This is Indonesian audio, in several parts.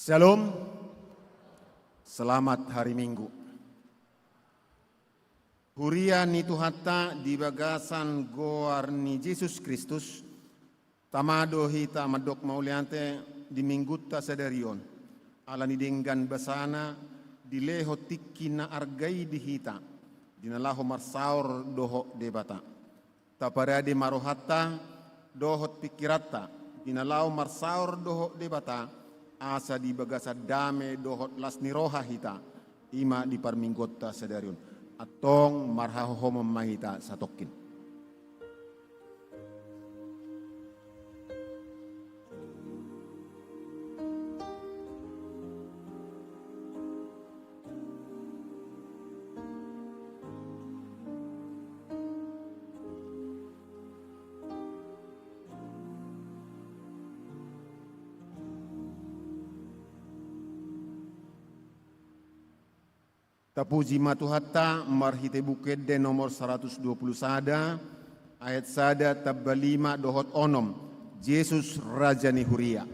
Shalom, selamat hari Minggu. Hurian itu hatta di bagasan goar ni Yesus Kristus, tamado hita madok mauliante di minggutta sederion, ala ni denggan basana di leho tikki na argai di hita, di nalaho marsaur doho debata. Taparade marohatta dohot pikiratta, di nalaho marsaur doho debata, asa di bagasa dame dohot las niroha hita ima di parminggotta sedariun atong marhaho memahita satokin. Tapuji matuhatta marhite bukede nomor 120 sada ayat sada tabbalima dohot onom Yesus Raja ni Huria.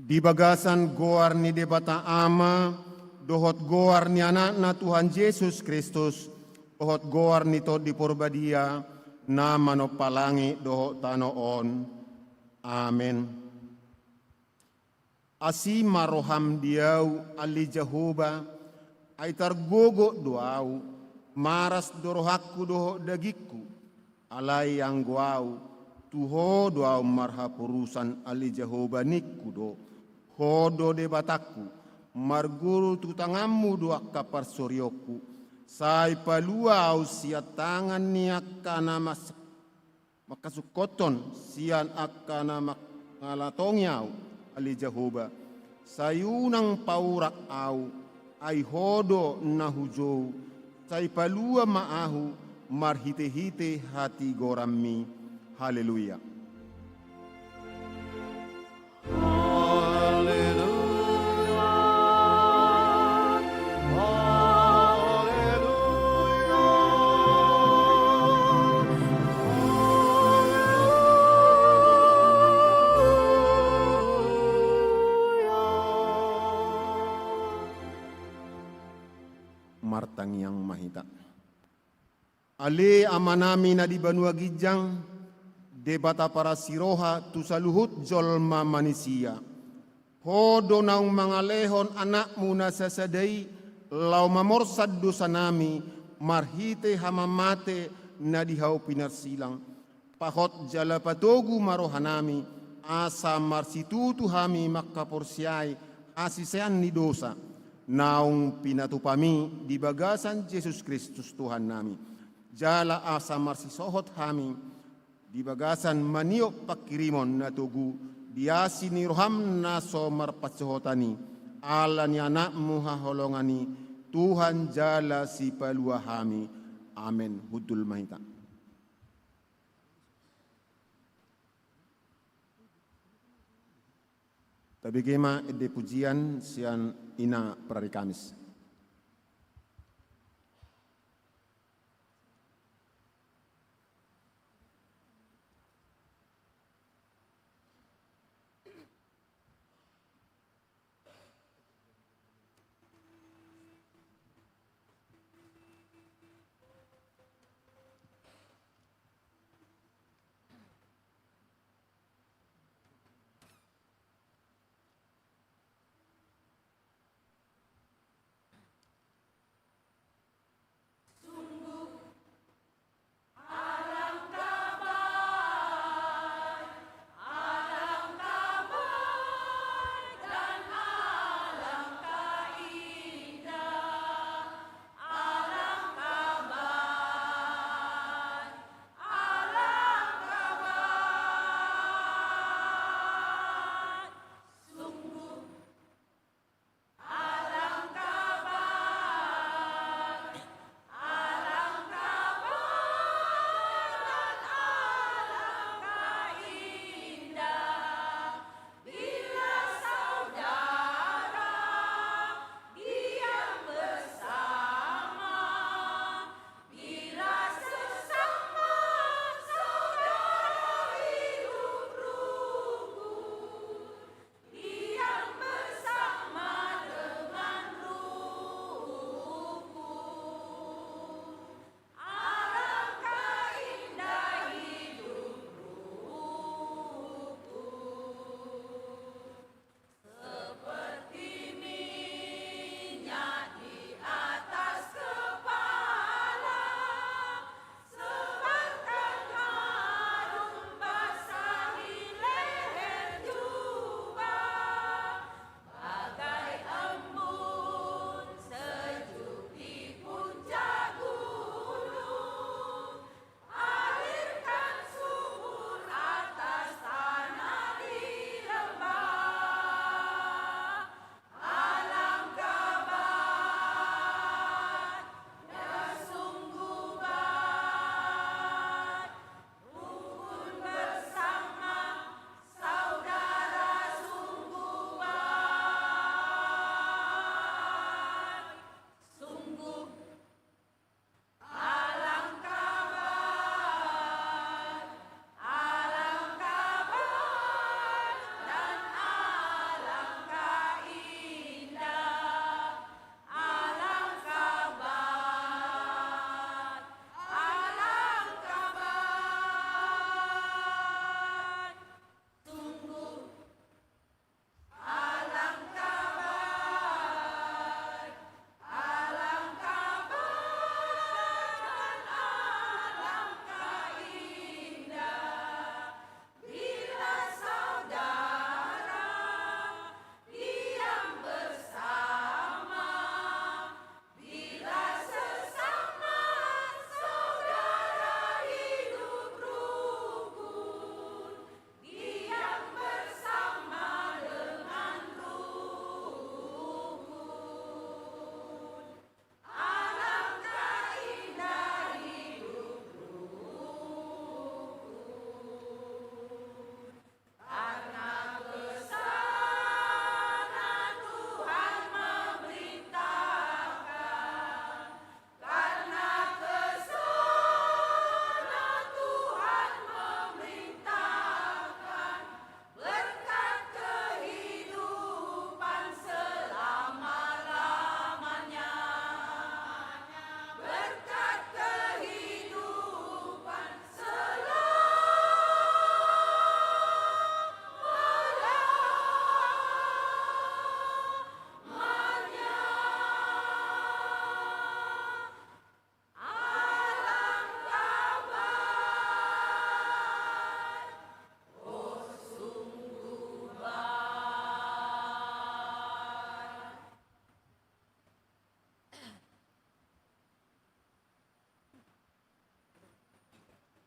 Di bagasan goar ni debata ama, dohot goar ni anak na Tuhan Yesus Kristus, dohot goar ni to di porbadia, na manopalangi dohot tanoon. Amen. Asi maroham diau ali Jehovah, ay targogo doau, maras dorohaku dohot dagiku, alay ang guau, tuho doau marhapurusan ali Jehovah niku do. Hodo de bataku, marguru tutangamu doa kapar soryoku, sai palua au sia tangan ni akana makasukoton sian akana makalatongyau ali Jehovah, sayunang paurak au, ay hodo na hujou, sai palua maahu, marhite-hite hati gorammi. Haleluya. Martang yang mahita. Ale amanami na di banua gijang, debata para siroha tu saluhut jolma manusia. Hodo naung mga lehon anakmu na sasadai, lau mamorsad dosa nami, marhite hamamate na dihau pinarsilang. Pahot jala patogu marohanami, asa marsitutu hami makaporsiay, asisean ni dosa. Naung pinatupami di bagasan Yesus Kristus Tuhan nami. Jala asa marsisohot hami di bagasan maniok pakirimon na tugu diasi ni roham na so marpatsohotani ala ni anakmu haholongani Tuhan jala si palua hami. Amen. Hudul mahita. Tabi kema ede pujian sian ina prari Kamis.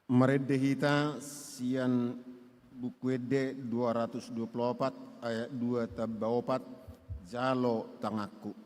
Meredehita sian buku ede 224 ayat 2 tabaopat jalo tangaku.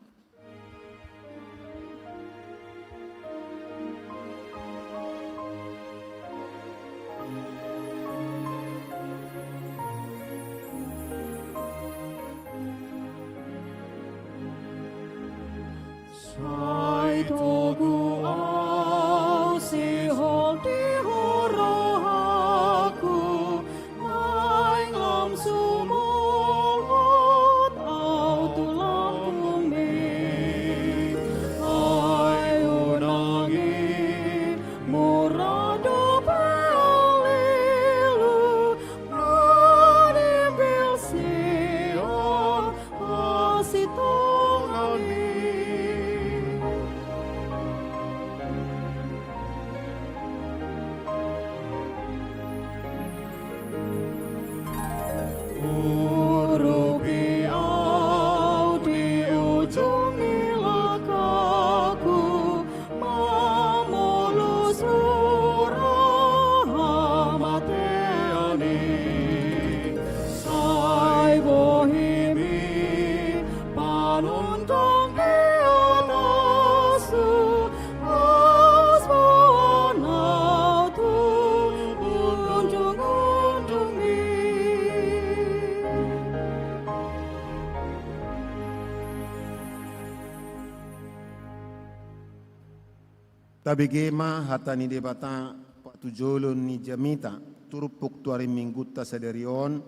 Tabigema hatani debata patujolon ni jamita turupuk tuari minggutta sederion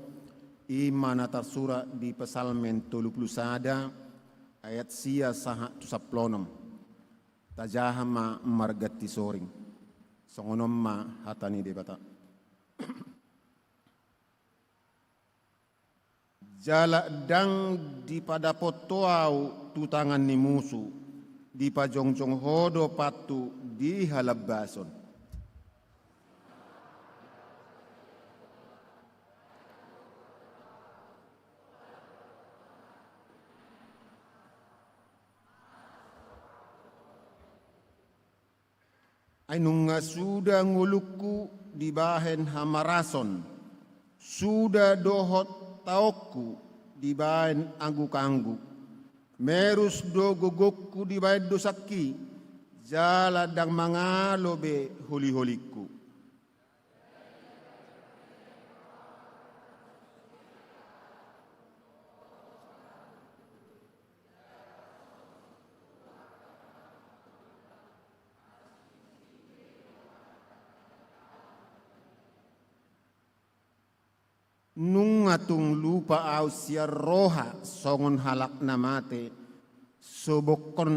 imana tarsura di pesalmen 30 ayat sia saha tusaplonom tajahama margati soring songonom ma hatani debata jala dang di pada potoau tutangan ni musuh di pajongjong hodo patu di halabason. Ainunga sudah nguluku di bahen hamarason, sudah dohot taoku di bahen anggu-anggu. Merus do gogokku di bayan dosaki, jala dang mangalo be holi-holiku. Nungatung lupa au siar roha songon halak namate sobokon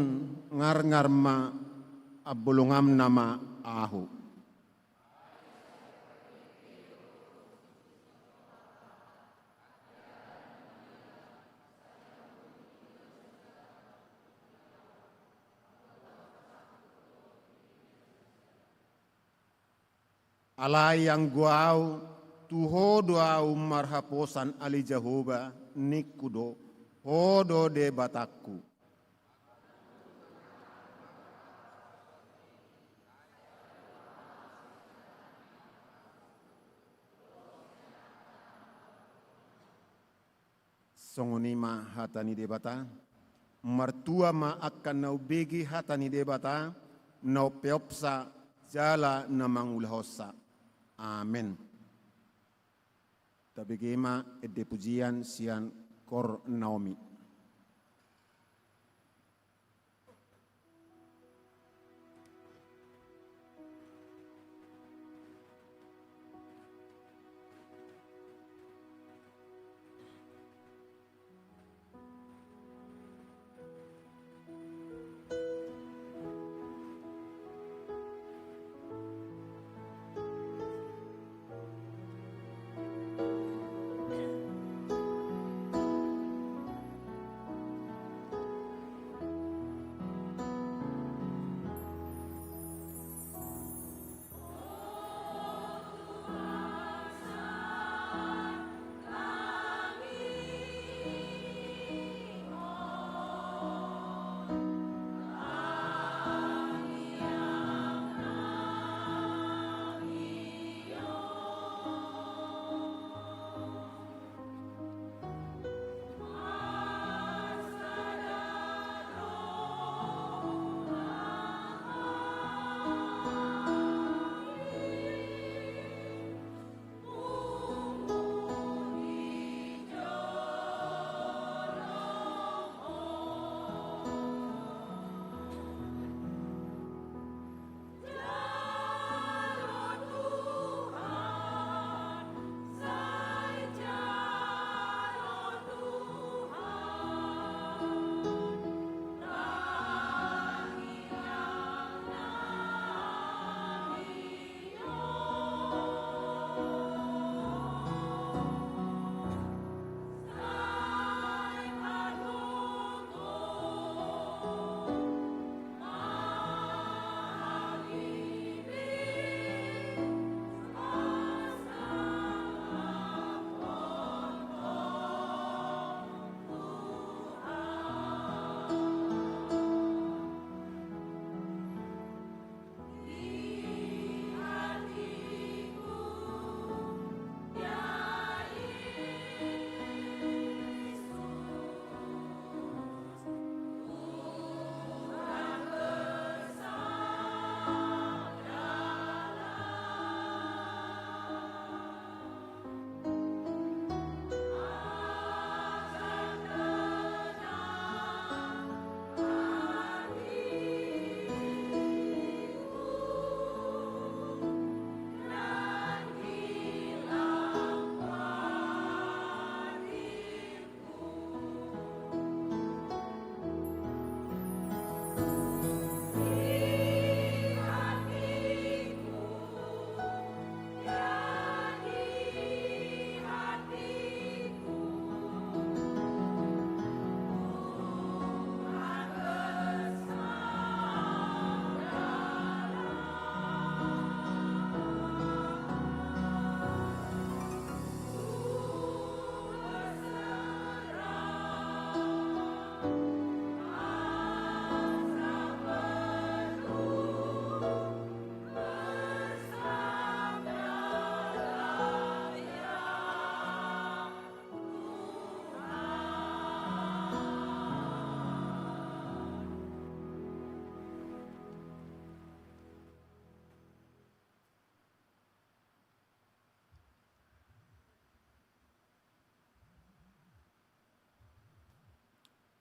ngar-ngar ma abolongam nama ahu. Alai yang guau tuhodo au marhaposan ali Jehovah nikudo hodo de bataku. Songonima hatani debata martua ma akan nau begi hatani debata nau peopsa jala namangulhosa. Amin. Tabigema ede pujian sian kor Naomi.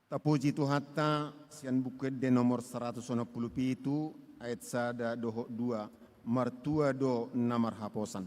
Tapuji Tuhatta sian bukit de nomor 197 ayat sada doho 2 martua do namar haposan.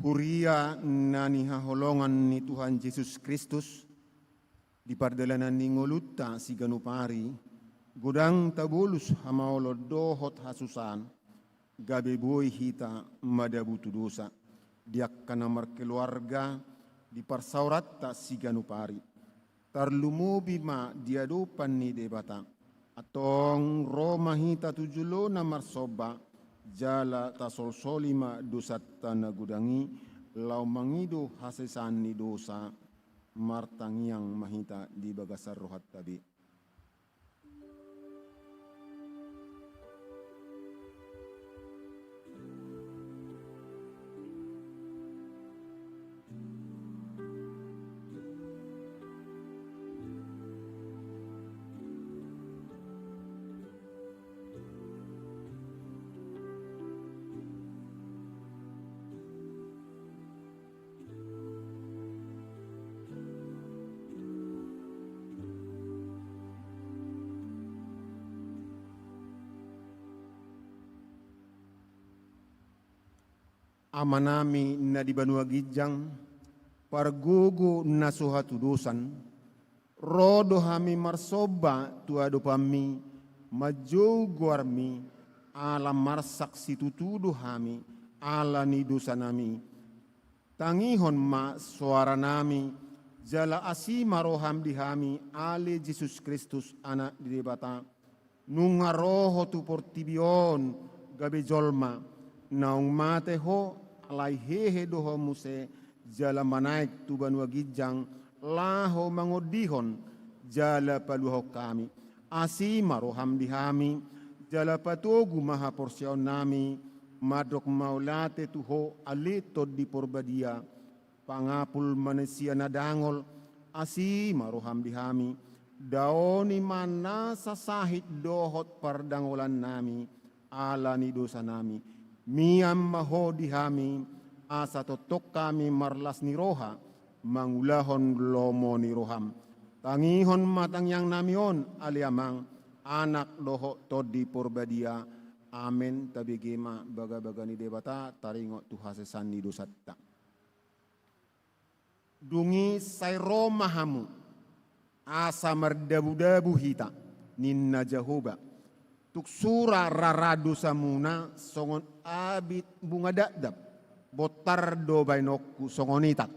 Huria nani haholongan ni Tuhan Yesus Kristus, di pardalanan ni ngolutta si ganupari, godang tabulus hamaolo dohot hasusan, gabe boy hita madabutu dosa, diak kanamar keluarga, di parsauratta si ganupari, tarlumubi ma diadupan ni debata, atong Roma hita tujulo namar soba, jala tasol solima dosa tanah gudangi lau mangido hasesan ni dosa martangiang mahita di bagasar rohat tabi. Amanami na di Banua Gijang, pargugu na suhatu dosan, rodo hami marsoba tuado pami, majo guarmi, ala marsak situtudo hami, ala ni dosa nami. Tangihon ma suara nami, jala asima roham di hami, ale Yesus Kristus anak di debata, nunga roho tu portibion gabe jolma, naung mate ho, alai hehe doho muse jala manaik tu Banua Gijang laho mangodihon jala paluho kami asima roham dihami jala patogu maha porsion nami madok maulate tuho alito di porbadia, pangapul manusia nadangol, asi maruham dihami, daoni mana sasahit dohot pardangolan nami, ala ni dosa nami, miam maho dihami, asa totok kami marlas ni roha, mangulahon lomo ni roham, tangihon matang yang namion aliamang, anak doho todi porbadia, amen tabigema baga-baga ni debata taringo tuhasesan ni dosatta. Dungi sayro mahamu asa mardabu-dabu hita ninna jahoba tuksura raradu samuna songon abit bunga dadap botar do bainokku songonitak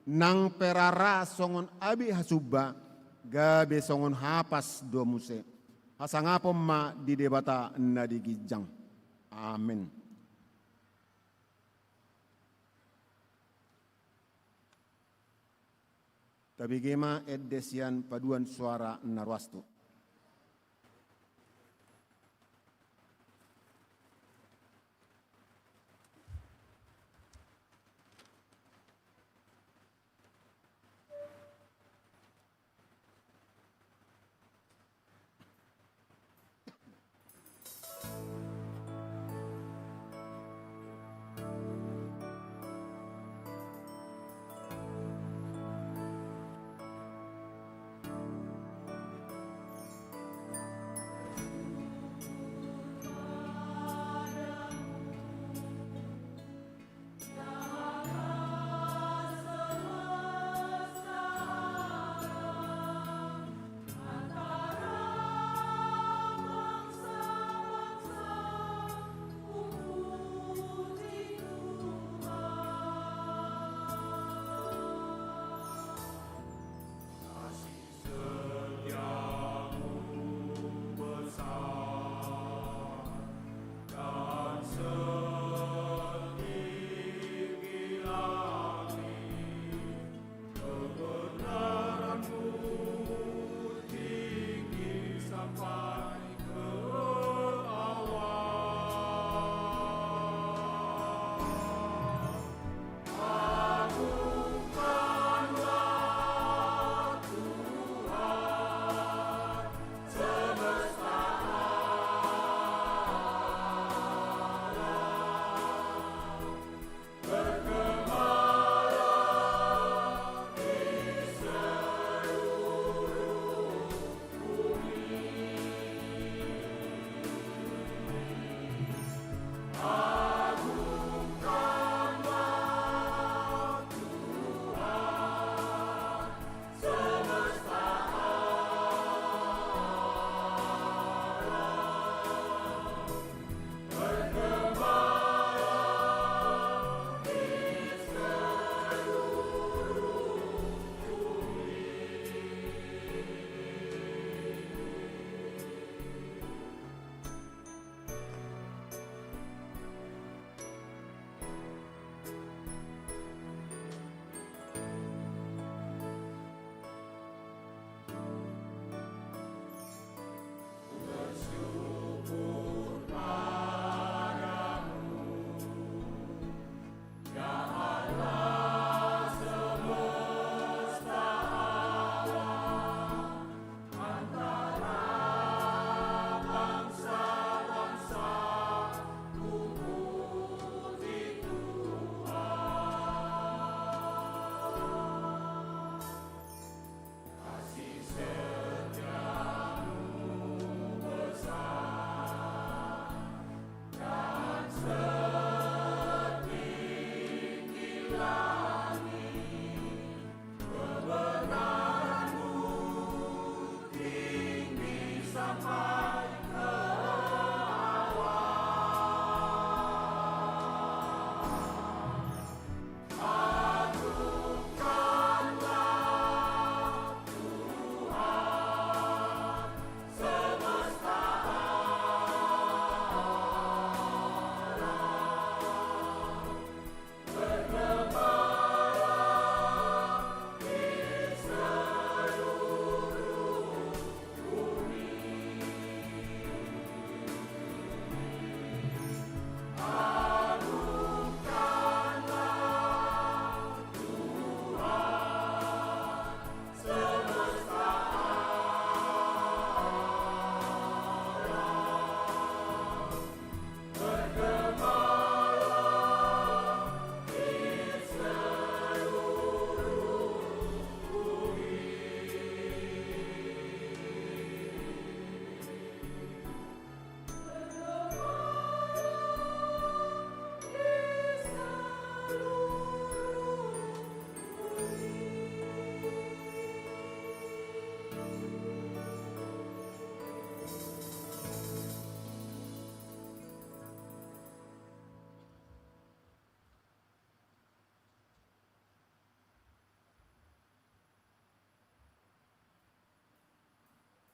nang perara songon abi hasuba gabe songon hapas do muse hasangapom ma di debata na di gijang. Amen. Tabigema edesian paduan suara narwastu.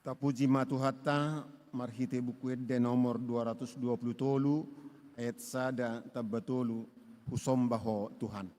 Tapuji matuhatta marhite buku edde nomor 220 ayat sada tabbatolu husombaho Tuhan.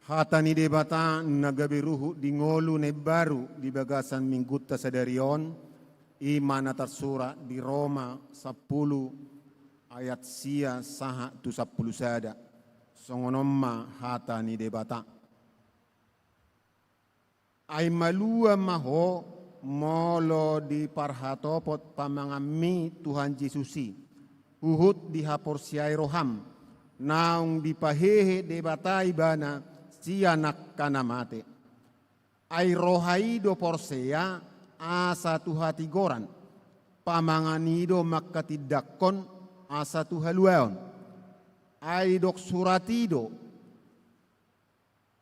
Hatani debata nagabiruhu di ngolu ne baru di bagasan minggutta sadarion imana tersura di Roma 10 ayat sia saha tu 10 sada songonomma hatani debata ai malua maho molo di parhatopot pamangami Tuhan Yesusi uhud di haporsiai roham naung dipahehe debata ibana sianak kana mate ai rohaido porsea asa tuhati goran pamanganido makkatidakkon asa tuhaluaon ai dok suratido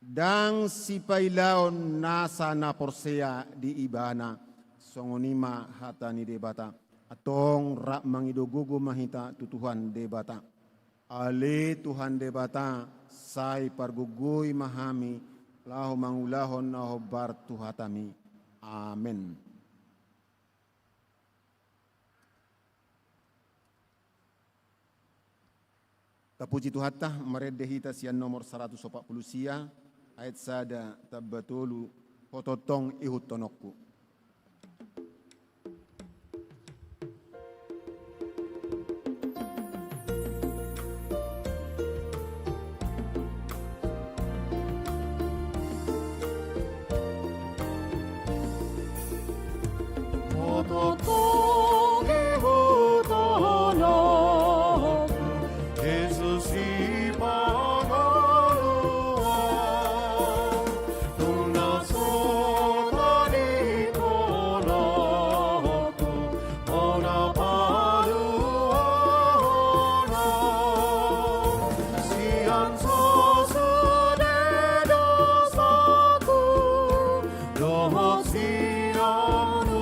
dang sipailaon nasa na porsea di ibana songonima hatani debata atong rak mangido gugu mahita tutuhan debata ale Tuhan debata sai pargugui mahami lahu mangulahon naho bar tuhatami amin. Tapuji Tuhatta meredehita sian nomor 140 sia ayat sada tabbatolu pototong ihut tonokku. Siang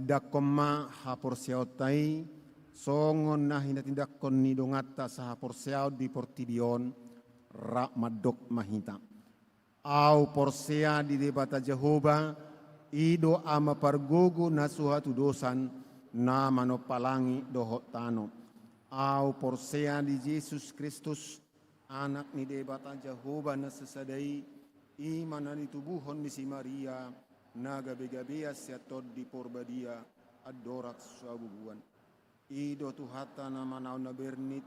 tindak koma hapor siautai songon na hinatindak kon ni dongata sa hapor siaut di portidion rak madok mahita. Au porsea di debata Jehova ido ama pargogo na suatu dosan na manopalangi dohot tano. Au porsea di Yesus Kristus anak ni debata Jehova na sesadai iman na ditubuhon di si Maria na gabi-gabi siatod di porbadia adorat suabubuan. Ido tuhata na manaw na bernit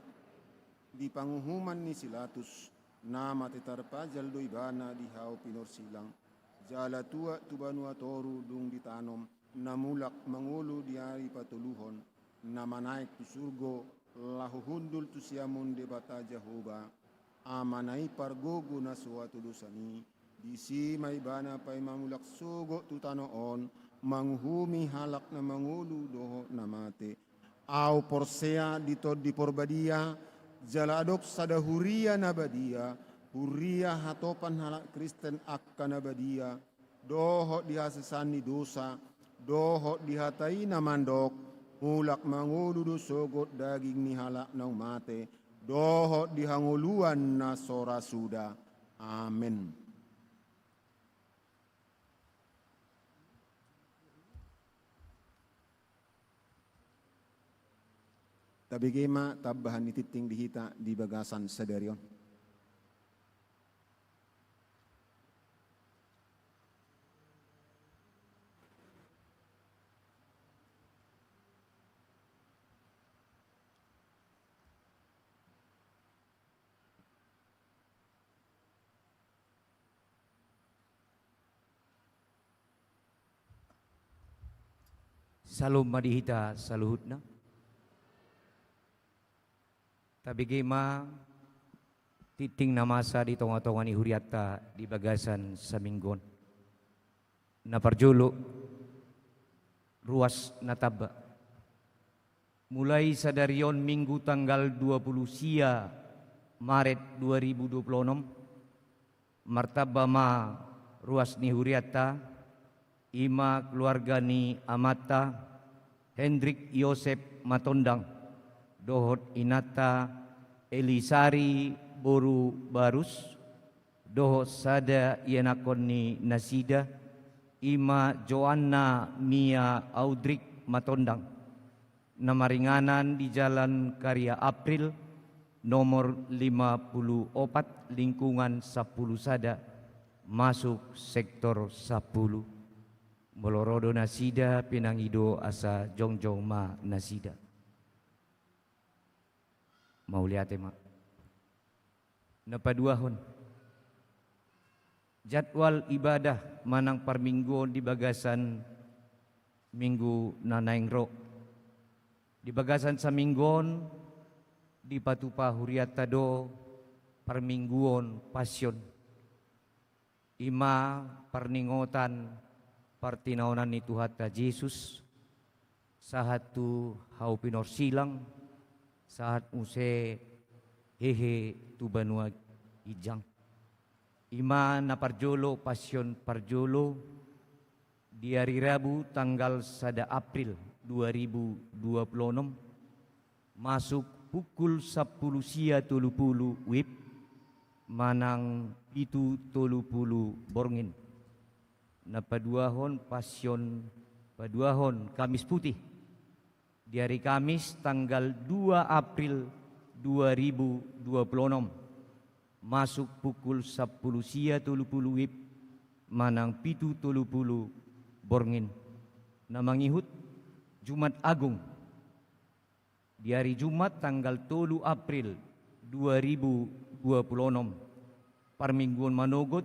di panguhuman ni Silatus nama tetarpajal do ibana di hao pinorsilang jala tua tubanua toru dung ditanom namulak mangulu diari patuluhon nama naik tu surgo lahuhundul tu siamun debata Jehova amanai pargogo na suatu dosani disi maibana pai mamulak sugo tu tanoon manghumi halak na mangulu doho namate au porsea ditod di porbadia jaladok sada huria nabadia huria hatopan halak Kristen akka nabadia doho dihasesani dosa doho dihatai namandok hulak mangulu sogot daging ni halak nau mate doho dihanguluan na sora suda. Amin. Tabigema tabahan ititing dihita di bagasan sadarion. Salum madihita saluhutna. Tabigema titing namasa di tonga-tonga ni huriata di bagasan saminggon. Naparjulo ruas nataba. Mulai sadarion minggu tanggal 20 sia Maret 2026 martaba ma ruas ni huriata ima keluarga ni amata Hendrik Yosep Matondang dohot inata Elisari Boru Barus dohot sada yenakon ni Nasida ima Joanna Mia Audrik Matondang namaringanan di Jalan Karya April nomor 54 lingkungan 10 sada masuk sektor 10 Molorodo Nasida Pinangido asa jongjong ma Nasida. Mau lihat mak napaduahon jadwal ibadah manang parminggu di bagasan minggu nanaingro di bagasan saminggon di patupa huriatado parmingguon pasyon ima perningotan partinaunan ni Tuhata Yesus sahatu hau pinor silang saat use hehe tu banua ijang ima na parjolo pasyon parjolo di hari Rabu tanggal 1 April 2026 masuk pukul 10 sia 30 wib manang itu 30 borngin na paduahon pasyon paduahon Kamis Putih di hari Kamis tanggal 2 April 2026 masuk pukul 10 sia 30 wib manang pitu 30 borngin na mangihut Jumat Agung di hari Jumat tanggal 3 April 2026 parmingguan manogot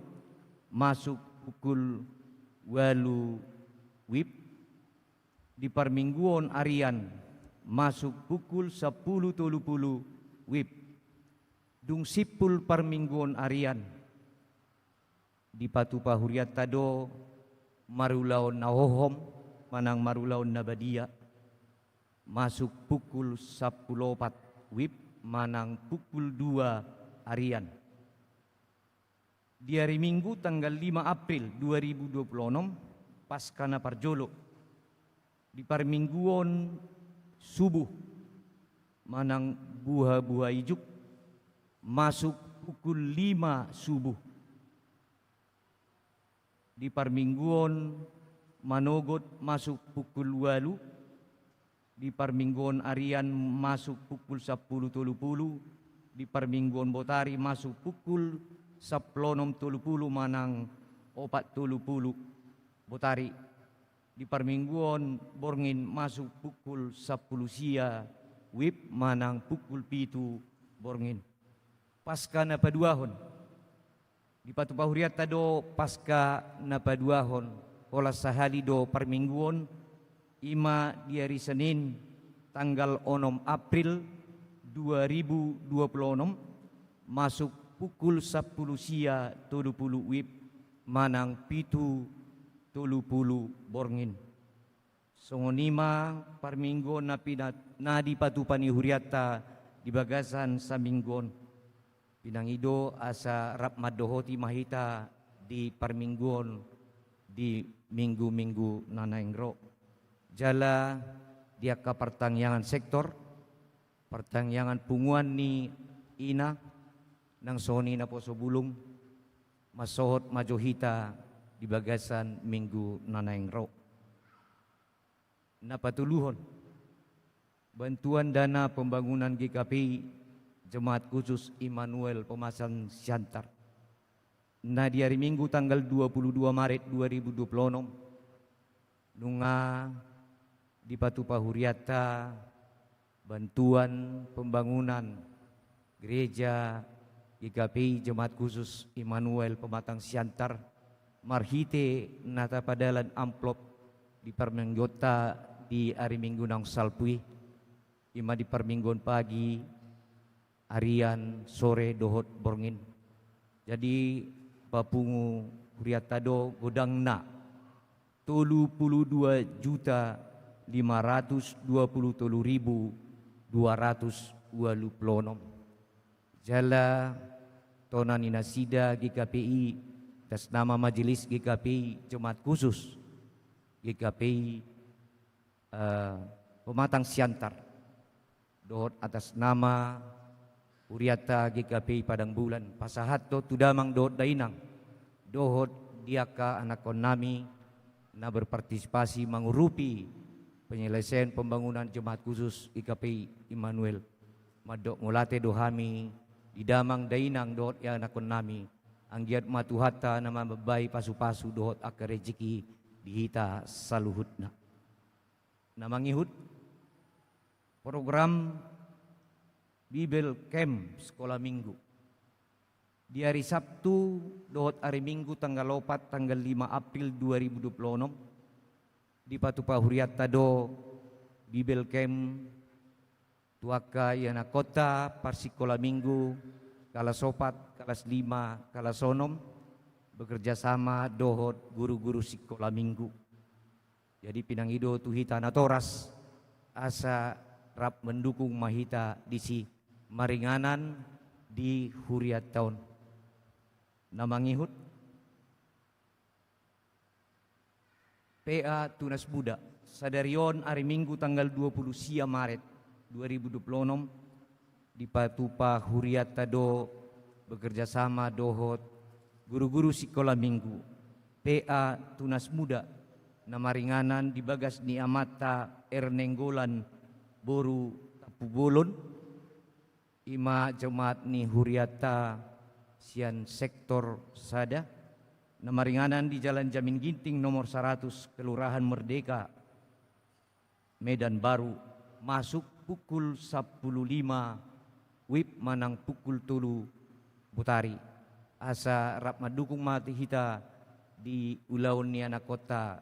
masuk pukul 8 wib di parmingguan Arian masuk pukul 10.30 wib dung sipul parmingguan Arian di patupa huriat tado marulaon nahohom manang marulaon nabadia masuk pukul 10.04 wib manang pukul 2 Arian di hari Minggu tanggal 5 April 2026 Paskana Parjolo di parmingguon subuh manang buah-buah ijuk masuk pukul 5 subuh. Di parmingguon manogot masuk pukul 8. Di parmingguon arian masuk pukul 10.30. Di parmingguon botari masuk pukul 10.30 manang 4.30 botari. Di parmingguon borngin masuk pukul 10 sia wib manang pukul 7 borngin. Pasca napaduahon di patupahuriat tado pasca napaduahon olah sahali do parmingguon ima di hari Senin tanggal 6 April 2026 masuk pukul 10 sia 30 wib manang 7.30 borngin. Songonima parmingguon na di patupani huriata di bagasan sa mingguon. Pinangido asa rap madohoti mahita di parmingguon di minggu-minggu nanaengro. Jala dia ka pertangyangan sektor, pertangyangan punguan ni ina nang soni na po bulung masohot majohita di bagasan minggu nanaengro. Napatuluhon bantuan dana pembangunan GKP Jemaat Khusus Immanuel Pemasan Siantar. Na di hari Minggu tanggal 22 Maret 2026 nunga di patupahuriata bantuan pembangunan gereja GKP Jemaat Khusus Immanuel Pematang Siantar marhite nata padalan amplop di parmenggota di hari Minggu nang salpui ima di parmingguan pagi harian sore dohot borngin. Jadi papungu huriatado godangna 32.523.226 jala tonan inasida GKPI atas nama Majelis GKPI Jemaat Khusus GKPI Pematang Siantar dohot atas nama Uriata GKPI Padang Bulan pasahat do tudamang dohot dainang dohot diaka anakon nami na berpartisipasi mengurupi penyelesaian pembangunan Jemaat Khusus GKPI Immanuel madok ngulate dohami didamang dainang dohot ya anakon nami anggiat matuhata nama babai pasu-pasu dohot aka rejeki dihita saluhutna. Namangihut program Bible Camp Sekolah Minggu di hari Sabtu dohot hari Minggu tanggal 4 tanggal 5 April 2026 di Patupahuriat tado Bible Camp tuaka yana kota parsikola Minggu kalas 4 kalas 5 kalas 6 bekerja sama dohot guru-guru sekolah Minggu. Jadi pinangido tuhita natoras asa rap mendukung mahita disi maringanan di huriat tahun. Namangihut PA Tunas Muda sadarion hari Minggu tanggal 20 sia Maret 2026 di Patupa Huriat tado bekerja sama dohot guru-guru sekolah Minggu PA Tunas Muda namaringanan di bagas ni amata ernenggolan boru tapubolon ima jemaat ni huriata sian sektor sada namaringanan di Jalan Jamin Ginting nomor 100 Kelurahan Merdeka Medan Baru masuk pukul 10.05 wib manang pukul 3 butari asa rap madukung mati hita di ulaun ni anak kota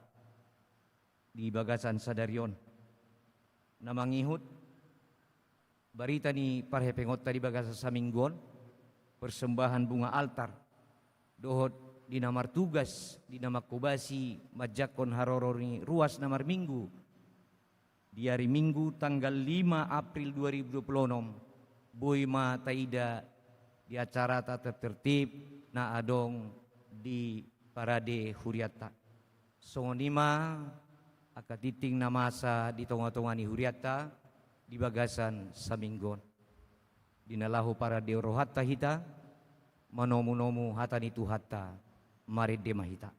di bagasan sadarion. Namangihut barita ni parhepengota di bagasan saminggon persembahan bunga altar dohot di namar tugas di nama kubasi majakon harorori ruas namar minggu di hari Minggu tanggal 5 April 2026 boy ma taida di acara tata tertib na adong di parade huriata songonima akatiting na masa di tonga-tonga ni huriata di bagasan sa minggon. Dinalahu para deorohatta hita, manomu-nomu hata nitu hatta, marid de mahita.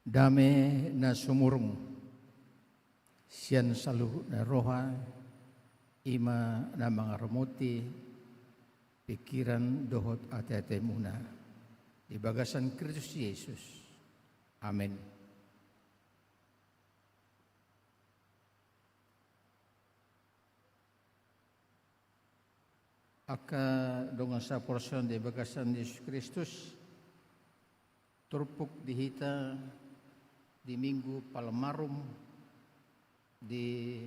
Dame na sumurong siyan saluh na roha ima na mga remuti pikiran dohot ate-ate muna di bagasan Kristus Yesus. Amen. Aka donga sa porsyon di bagasan Yesus Kristus turpuk dihita di Minggu Palmarum di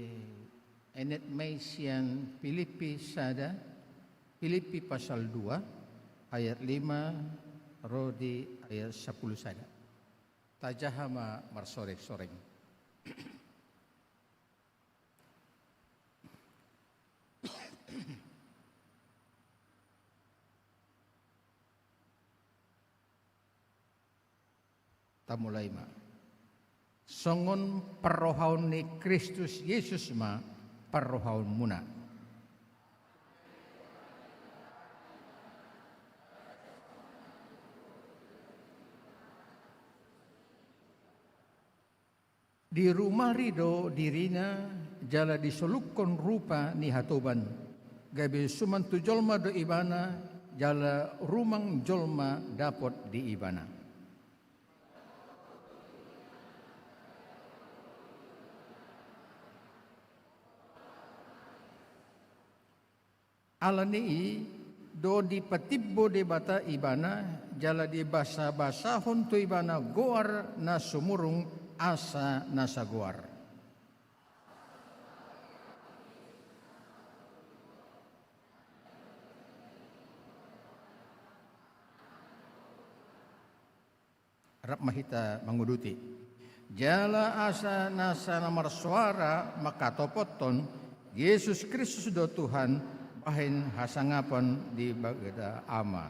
Enet Maisian Filipi Sada, Filipi pasal 2 ayat 5 Rodi ayat 10 Sada. Tajahama marsorek-soreng. Tamulay ma. Songon parrohaun ni Kristus Yesus ma parrohaun muna. Di rumah rido dirina jala disolukon rupa ni hatoban. Gabi suman tu jolma do ibana jala rumang jolma dapot di ibana. Alani do di patibbo de bata ibana jala di basa-basahon tu ibana goar na sumurung asa na saguar. Rap mahita manguduti. Jala asa nasa namar suara makatopoton Yesus Kristus do Tuhan bahin hasangapan di bagada ama.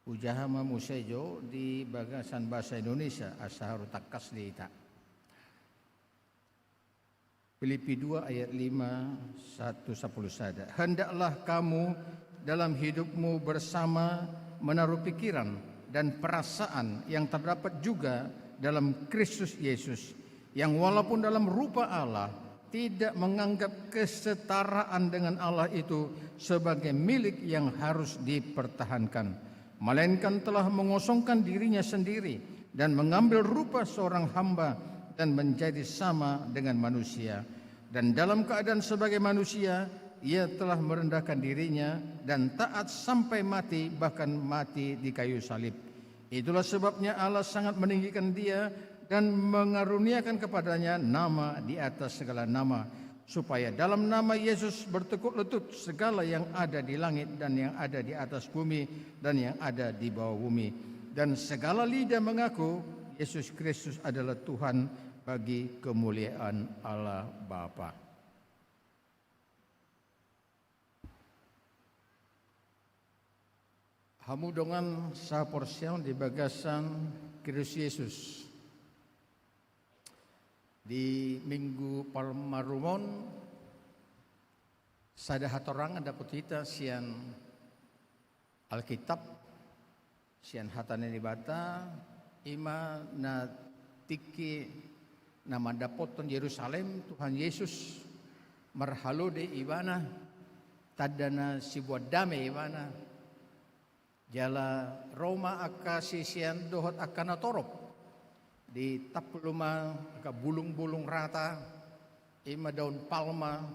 Ujaha musejo di bagasan bahasa Indonesia asaharu takas diita. Filipi 2 ayat 5, 1-10 sada. Hendaklah kamu dalam hidupmu bersama menaruh pikiran dan perasaan yang terdapat juga dalam Kristus Yesus, yang walaupun dalam rupa Allah tidak menganggap kesetaraan dengan Allah itu sebagai milik yang harus dipertahankan, melainkan telah mengosongkan dirinya sendiri dan mengambil rupa seorang hamba dan menjadi sama dengan manusia. Dan dalam keadaan sebagai manusia, ia telah merendahkan dirinya dan taat sampai mati, bahkan mati di kayu salib. Itulah sebabnya Allah sangat meninggikan dia dan mengaruniakan kepadanya nama di atas segala nama, supaya dalam nama Yesus bertekuk lutut segala yang ada di langit dan yang ada di atas bumi dan yang ada di bawah bumi, dan segala lidah mengaku Yesus Kristus adalah Tuhan, bagi kemuliaan Allah Bapa. Hamu dengan saporsian di bagasan Kristus Yesus di Minggu Palmarumon sada hatorang ada putita sian Alkitab sian hatane di bata ima na tiki nama dapoton Yerusalem Tuhan Yesus marhalo de ibana tadana sibuat dame ibana jala Roma aka sisian dohot akana torop di tapluma aka bulung-bulung rata ima daun palma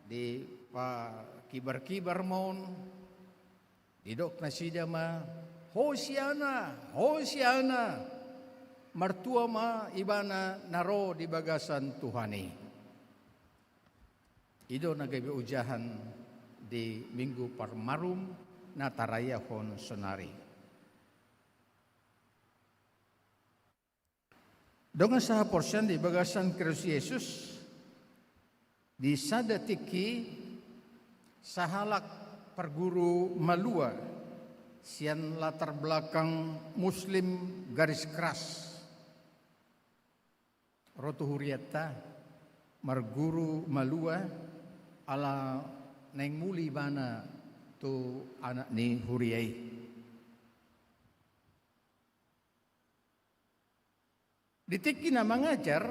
di pa kibar-kibar mon di dok nasidama Hosiana Hosiana martua ma ibana naro di bagasan Tuhani. Ido nagabi ujahan di Minggu Parmarum nataraya hon sonari. Dengan saha porsian di bagasan Kristus Yesus di sadatiki sahalak perguru malua sian latar belakang Muslim garis keras. Rotu huriata marguru malua ala neng muli bana tu anak ni huriai. Ditiki na mengajar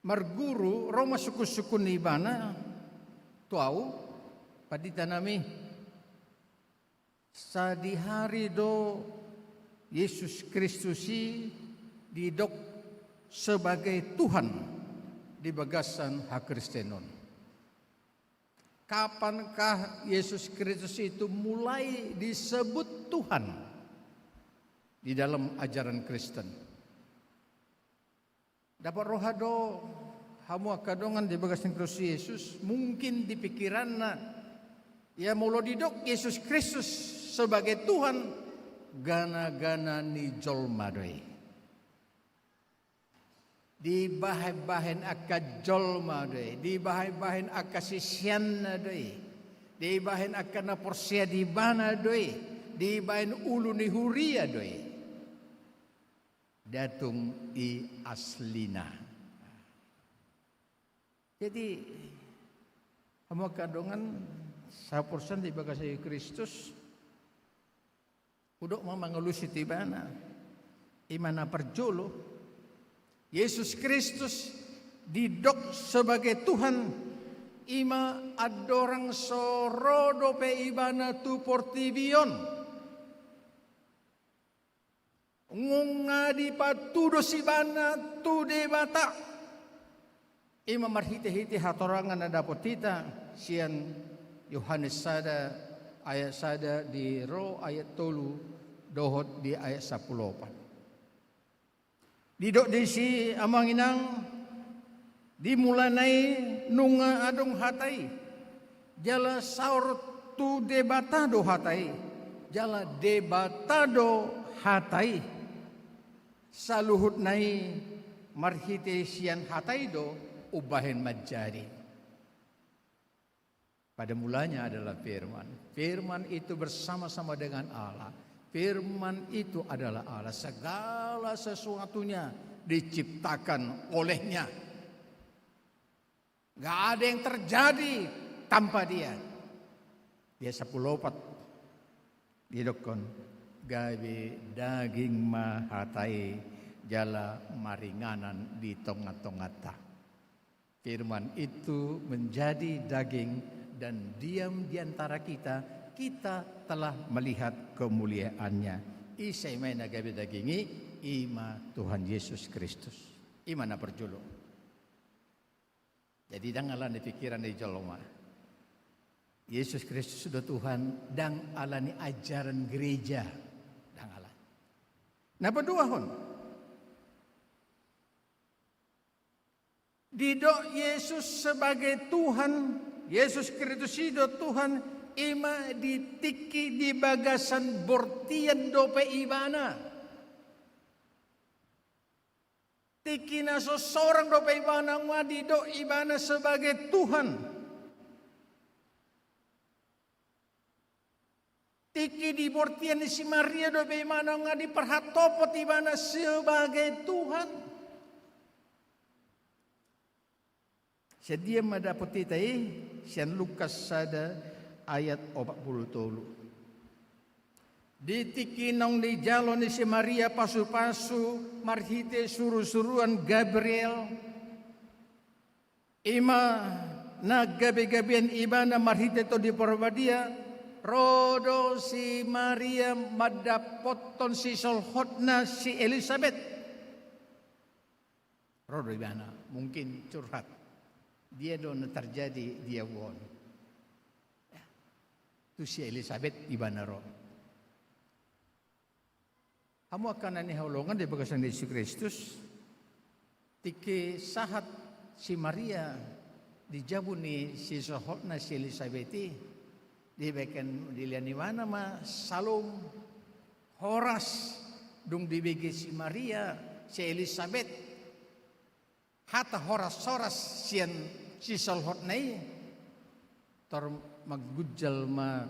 marguru Roma suku-suku ni bana tuau padita nami sa di hari do Yesus Kristusi didok sebagai Tuhan di bagasan hak Kristenon. Kapankah Yesus Kristus itu mulai disebut Tuhan di dalam ajaran Kristen? Dapat rohado hamu akadongan di bagasan Kristus Yesus mungkin di pikiranna ya mulo didok Yesus Kristus sebagai Tuhan gana-gana ni jolma doi. Di bahan-bahan aka jolma doi, di bahan-bahan aka sisian doi, di bahan aka na porsia di bana doi, di bahan ulu ni huria doi. Datung i aslina. Jadi hamu kadongan saporsan di bagasi Kristus udok mamangelusi tibana imana perjolo Yesus Kristus didok sebagai Tuhan ima adorang sorodo pe ibana tu portivion ngunga di patudo sibana tu debata ima marhite-hite hatorangan ada potita sian Yohanes sada ayat sada di ro ayat tolu dohot di ayat 10. Didok desi amang inang dimulanai nunga adong hatai jala saur tu debatado hatai jala debatado hatai saluhut nai marhite sian hatai do ubahen majari Pada mulanya adalah firman. Firman itu bersama-sama dengan Allah. Firman itu adalah Allah. Segala sesuatunya diciptakan olehnya. Gak ada yang terjadi tanpa dia. Dia sapulopat didokon gawe daging mahatai jala maringanan di tengah-tengah. Firman itu menjadi daging dan diam di antara kita. Kita telah melihat kemuliaannya. Isai maina gawe dagingi ima Tuhan Yesus Kristus. Imana perjulung. Jadi janganlah pikiran di joloma. Yesus Kristus sudah Tuhan dan alani ajaran gereja. Dan Allah. Nah berdua hon. Didok Yesus sebagai Tuhan, Yesus Kristus itu Tuhan, ima ditiki di bagasan bortian dope ibana. Tiki na seseorang dope ibana didok ibana sebagai Tuhan. Tiki di bortian si Maria dope ibana diperhatopot ibana sebagai Tuhan. Sedia mendapati sian Lukas sada ayat 40. Ditikinong di jalon ni si Maria pasu-pasu marhite suru-suruan Gabriel. Ima na gabi-gabian ibana marhite to di porbadia. Rodo si Maria madapoton si solhotna si Elizabeth. Rodo ibana mungkin curhat. Dia doon terjadi dia won. Itu si Elizabeth ibanaro. Kamu akan haulongan di bagasan Yesus Kristus. Tiki sahat si Maria dijabuni si sohotna si Elizabeth. Dibekan diliani mana ma Salom Horas dung dibegi si Maria si Elizabeth. Hata horas-horas sian si solhotnai tor maggujal ma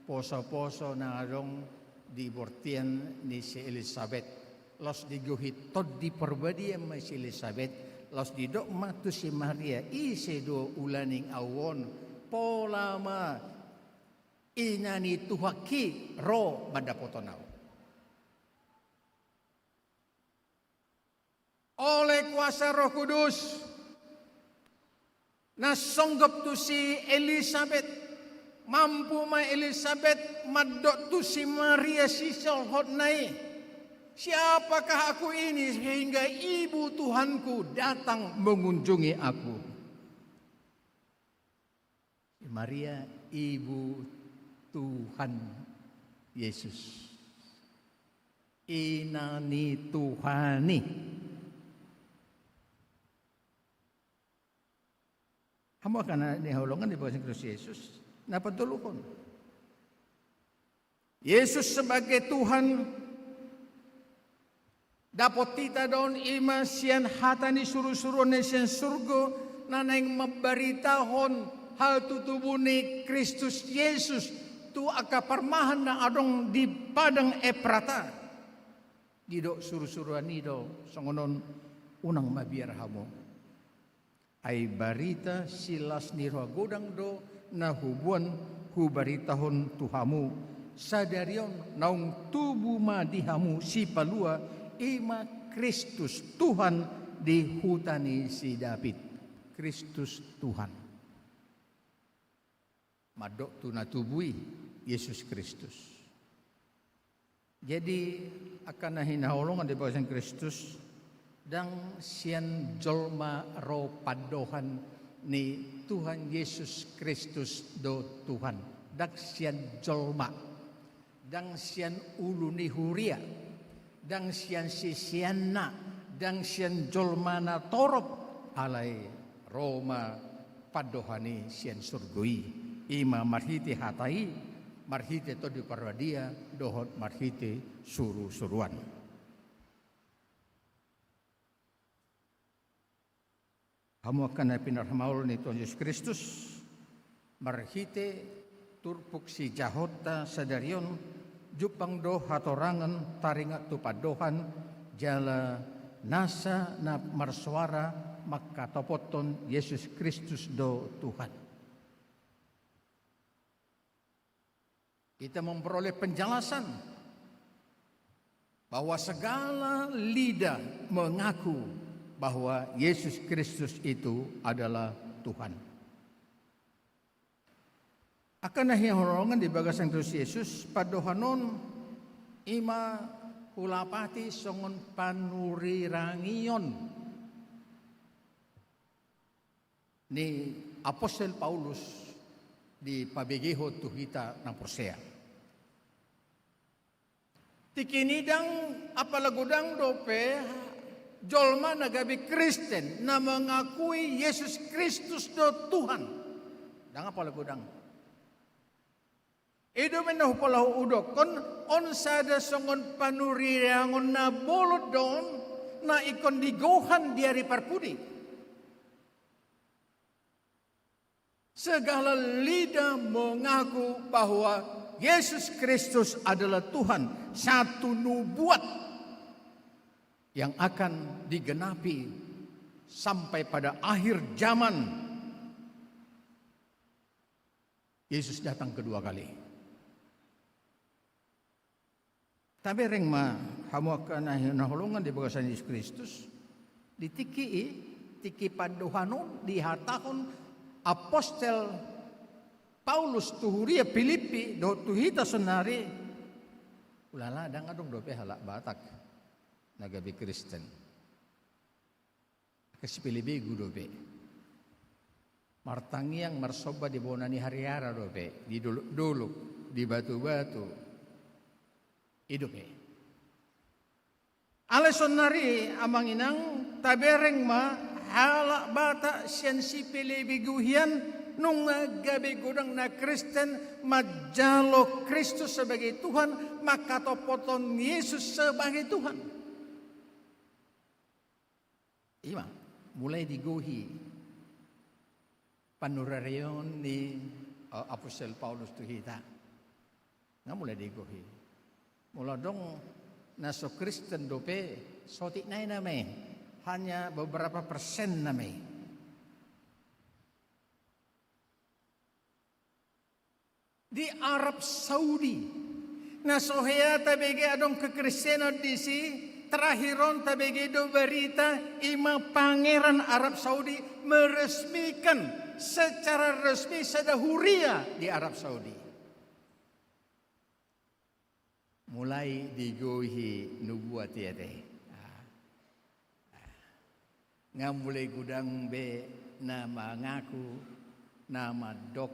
poso-poso na adong di bortian ni si Elizabeth. Los diguhit tod di perbadia ma si Elizabeth. Los didok ma tu si Maria ise do ulaning awon pola ma inani tuhaki ro madapotonaw. Oleh kuasa Roh Kudus nasonggop tu si Elizabeth, mampu ma Elizabeth madok tu si Maria si solhotnai. Siapakah aku ini sehingga ibu Tuhanku datang mengunjungi aku? Maria ibu Tuhan Yesus. Inani Tuhani. Kamu akan dihulungan di bawah Kristus Yesus. Napa tulukon? Yesus sebagai Tuhan dapat kita daun ima sian hatani suruh-suruh nesian surga nanaing memberitahon hal tutubuni Kristus Yesus tu aka parmahan na adong di padang Eprata. Didok suruh-suruhan nido songonon unang mabiar hamo. Ay barita silas nirwa godang do na hubuan hubaritahon tuhamu sadarion naung tubuh ma dihamu si palua ima Kristus Tuhan di hutani si David. Kristus Tuhan. Madok tu na tubui Yesus Kristus. Jadi akan nahinahulungan di bawah Kristus. Dan sian jolma ro padohan ni Tuhan Yesus Kristus do Tuhan. Dak sian jolma. Dan sian ulu ni huria. Dan sian sisianna. Dan sian jolma na torop. Alay Roma padohani sian surgui. Ima marhiti hatai. Marhiti to di parwadia. Dohot marhiti suru-suruan. Kamu akan pinarhamaul ni Tuhan Yesus Kristus marhite turpuk si jahota sadarion jupang do hatorangan taringat tupadohan jala nasa na marsuara makatopoton Yesus Kristus do Tuhan. Kita memperoleh penjelasan bahwa segala lidah mengaku bahwa Yesus Kristus itu adalah Tuhan. Akan nahihorongan di bagasang Kristus Yesus padohanon ima hulapati songon panurirangion ni Apostol Paulus di pabegeho tuhita ng Persea. Tikinidang apalagudang dope jolma nagabi Kristen na mengakui Yesus Kristus do Tuhan. Dang apalagudang. Ido menahupalahu udok kon onsada songon panurirangon na bolot don na ikon digohan diari parpudi. Segala lidah mengaku bahwa Yesus Kristus adalah Tuhan, satu nubuat yang akan digenapi sampai pada akhir zaman. Yesus datang kedua kali. Tapi ring ma hamuakan nahulungan di bagasan Yesus Kristus tiki paduhanon dihatahon Apostel Paulus tuhuria Filipi do tuhita senari ulala dang adong dope halak Batak nagabi Kristen kasi Filipi dope martangiang marsoba di bonani hariara dope di duluk di batu-batu hidup alasan nari amang inang tabereng ma halak bata sian si pelebiguhian nung gabi gudang na Kristen majalo Kristus sebagai Tuhan makatopoton Yesus sebagai Tuhan. Ima mulai diguhi panurarion ni Apostol Paulus tuhita nggak mulai diguhi. Mula dong naso Kristen dope sotik nai name hanya beberapa persen name. Di Arab Saudi naso hea tabege adong kekristenan di si terakhiron tabege do berita ima pangeran Arab Saudi meresmikan secara resmi sedahuria di Arab Saudi. Mulai digohi nubuat ya teh. Ngamulai gudang be nama ngaku nama dok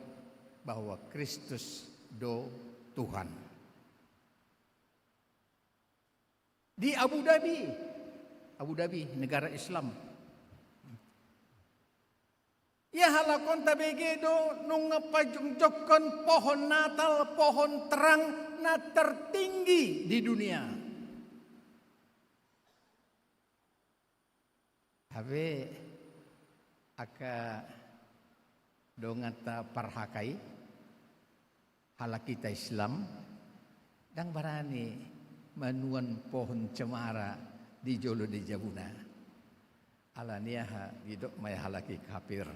bahwa Kristus do Tuhan. Di Abu Dhabi negara Islam. Ya halakon tabege do nung ngapajungjokon pohon Natal, pohon terang na tertinggi di dunia. Habe aka dongata parhakai halak kita Islam dang barani manuan pohon cemara di jolo di Jabuna. Alaniah hidok may halaki kafir.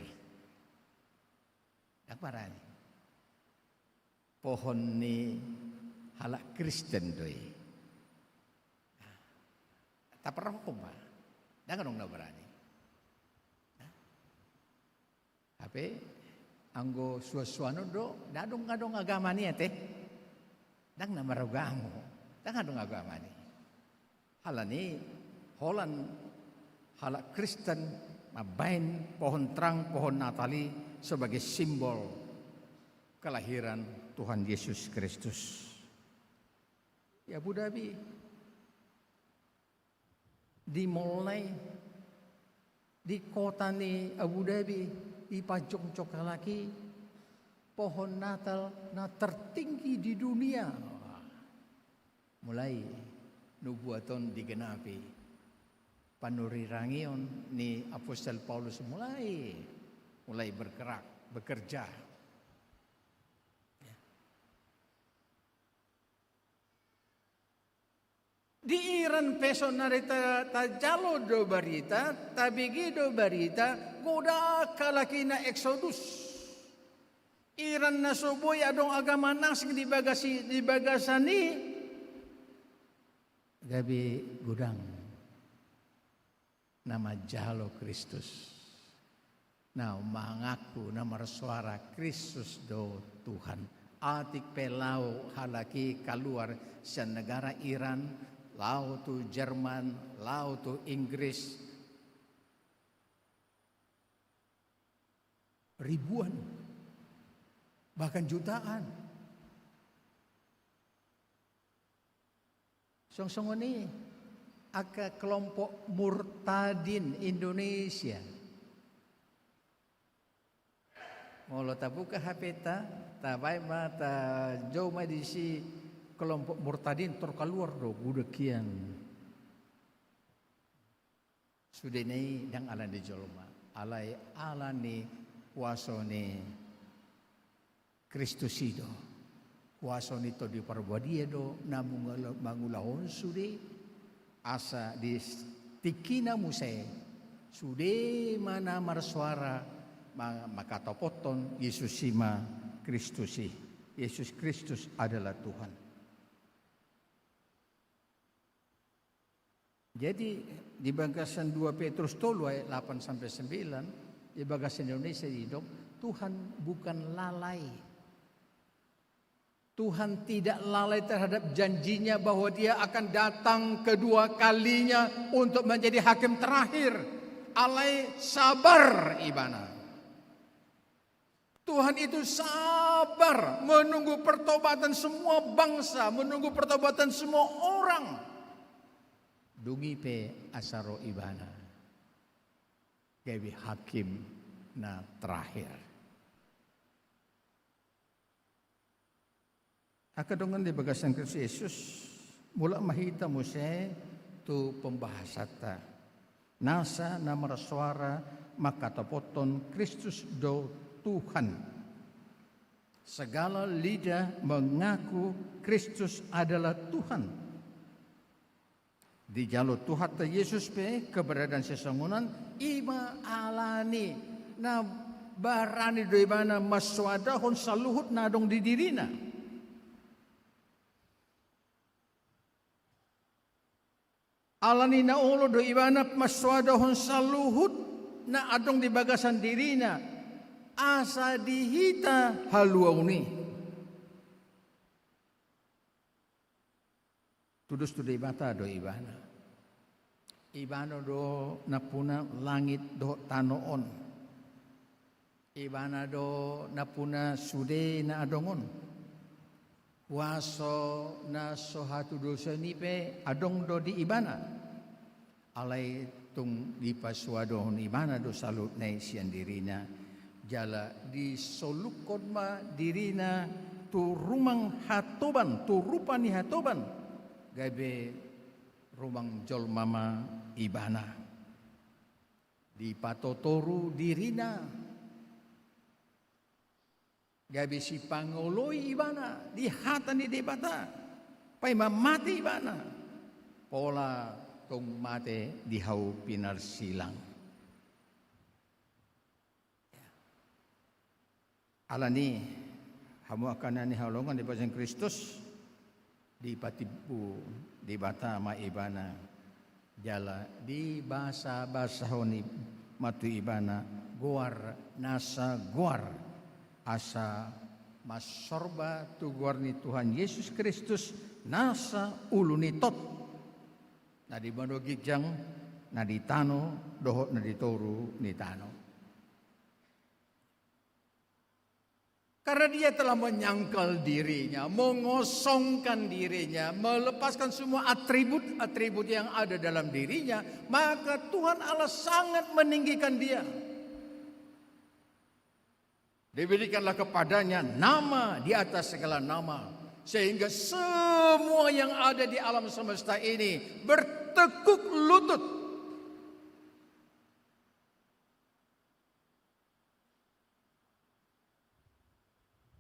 Dang barani pohon ni halak Kristen doi. Tak pernah hukum pak. Jangan dong berani. Tapi anggo suasana do, dadong agama ni teh. Dang nama rogamu. Jangan dong agama ni. Halani Holland halak Kristen mabain pohon terang, pohon Natali sebagai simbol kelahiran Tuhan Yesus Kristus. Ya Abu Dhabi dimulai di kota ni Abu Dhabi di pajong cokalaki pohon Natal na tertinggi di dunia. Mulai nubuaton digenapi panurirangion ni Apostol Paulus mulai bergerak bekerja Di Iran peso narita tajalo do barita, tabigi do barita, goda kalakina Exodus. Iran na suboy adong agama nasing di bagasani. Gabi gudang nama jalo Kristus. Nah, mengaku nama suara Kristus do Tuhan. Atik pelau halaki keluar sa negara Iran, lau tu Jerman, lau tu Inggris. Ribuan, bahkan jutaan. Song-song ini aka kelompok murtadin Indonesia. Molo tabuka HP ta baik mata jauh di si kelompok murtadin terkeluar do budekian. Sudah ini dang ala di jolma, alai ala ni kuasone Kristus itu. Kuasone to di parbadia do namun mangulahon sude asa di tikina musai sude mana marsuara makatopoton Yesus sima Kristusi. Yesus Kristus adalah Tuhan. Jadi di bagasan 2 Petrus 3 ayat 8 sampai 9 di bagasan Indonesia hidup, Tuhan bukan lalai. Tuhan tidak lalai terhadap janjinya bahwa dia akan datang kedua kalinya untuk menjadi hakim terakhir. Alai sabar ibana. Tuhan itu sabar menunggu pertobatan semua bangsa, menunggu pertobatan semua orang. Dungi pe asaro ibana. Gawi hakim na terakhir. Akadongan di bagasan Kristus Yesus mula mahita mo siya tu pembahasata. Nasa na marasuara makatapoton Kristus do Tuhan. Segala lidah mengaku Kristus adalah Tuhan. Di jalur Tuhan Yesus pe keberadaan sesangunan ima alani na barani do ibana maswadahon saluhut nadong di dirina. Alani na ulo do ibana maswadahon saluhut na adong di bagasan dirina. Asa dihita haluauni. Tudus tu ibata do ibana. Ibana do napuna langit do tanoon. Ibana do napuna sude na adongon. Waso na sohatu dosa nipe adong do di ibana. Alai tung di paswadohon ibana do salut na sian dirina. Jala di solukon ma dirina tu rumang hatoban, tu rupa ni hatoban. Gabe rumang jol mama ibana. Di patotoru dirina. Gabe si pangoloi ibana. Di hata ni debata. Pai mamati ibana. Pola tong mate di hau pinar silang. Alani hamu akan ni halongan di bahasa Kristus di patibu di bata ma ibana jala di bahasa honi matu ibana guar nasa guar asa masorba tu guar ni Tuhan Yesus Kristus nasa uluni tot na di bando gigjang na di tano dohot na di toru ni tano. Karena dia telah menyangkal dirinya, mengosongkan dirinya, melepaskan semua atribut-atribut yang ada dalam dirinya, maka Tuhan Allah sangat meninggikan dia. Diberikanlah kepadanya nama di atas segala nama, sehingga semua yang ada di alam semesta ini bertekuk lutut.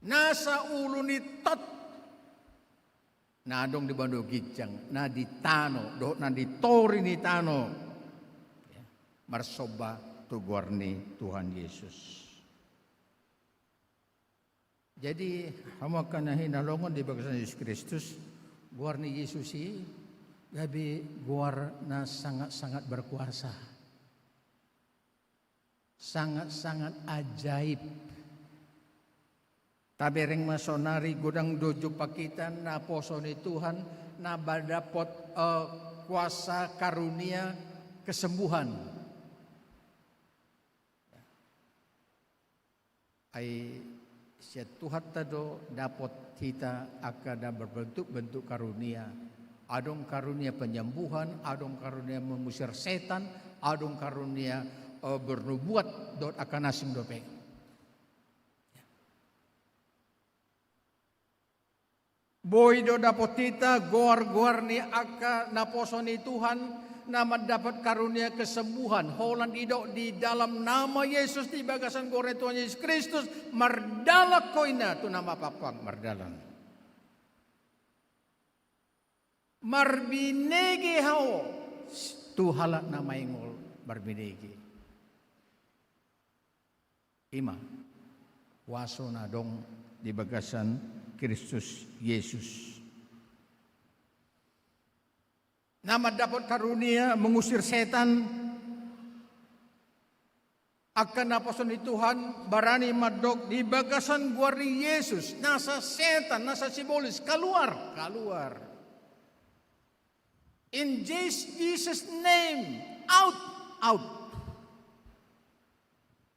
Nasa uluni tot na adong di bando gijang, na di tano, do na di tori ni tano. Marsoba tuguar ni Tuhan Yesus. Jadi hama kana hinalongon di bagasan Yesus Kristus, guar ni Yesus gabi guar na sangat-sangat berkuasa. Sangat-sangat ajaib. Tabereng masonari gudang dojo pakitan na poso ni Tuhan na badapot kuasa karunia kesembuhan. Ay siya Tuhan tado dapat kita akada berbentuk-bentuk karunia. Adong karunia penyembuhan, adong karunia mengusir setan, adong karunia bernubuat dot akan asing dope. Boy do dapat kita goar-goar ni aka naposo ni Tuhan na mendapat karunia kesembuhan. Holan idok di dalam nama Yesus di bagasan gore Tuhan Yesus Kristus mardala koina tu nama papang mardalan. Marbinegi hao tu halak nama ingol marbinegi. Ima waso na dong di bagasan Kristus Yesus. Nama dapat karunia mengusir setan. Akan napason ni Tuhan barani madok di bagasan guari Yesus. Nasa setan, nasa sibolis keluar. In Jesus' name, out.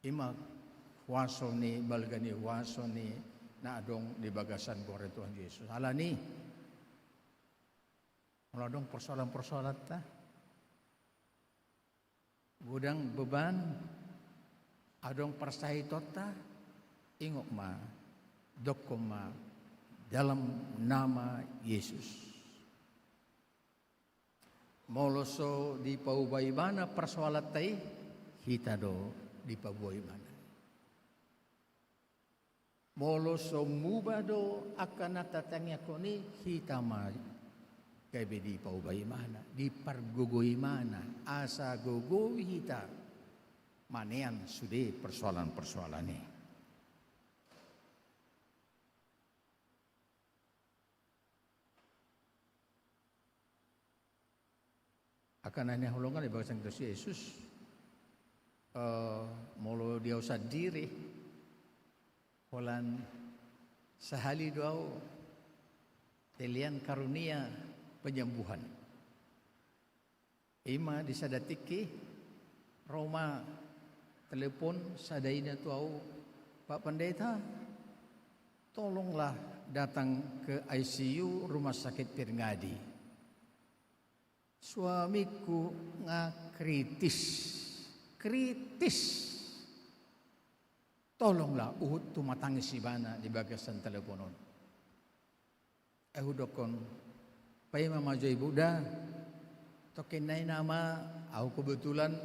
Ima waso ni balgani waso ni na adong di bagasan gore Tuhan Yesus. Hala ni. Wala dong persoalan-persoalan ta. Gudang beban adong persahito ta. Ingok ma doko ma dalam nama Yesus. Moloso di paubay mana persoalan tay kita do di paubay mana. Moloso mubado akan natatangya ko ni hitama kay di paubay mana, di pargugoy mana, asa gugoy hita. Manean sudah persoalan-persoalan ni. Akan nanya hulungan di bagasan Kristus Yesus. Molo dia usah diri. Holan sahali doa telian karunia penyembuhan. Ima disadatiki Roma telepon sadaina tuau Pak Pendeta tolonglah datang ke ICU Rumah Sakit Pirngadi. Suamiku kritis. Tolonglah uhud tumatangis si bana di bagasan teleponon. Ehudokon pay mama joy buda tokin na nama aku kebetulan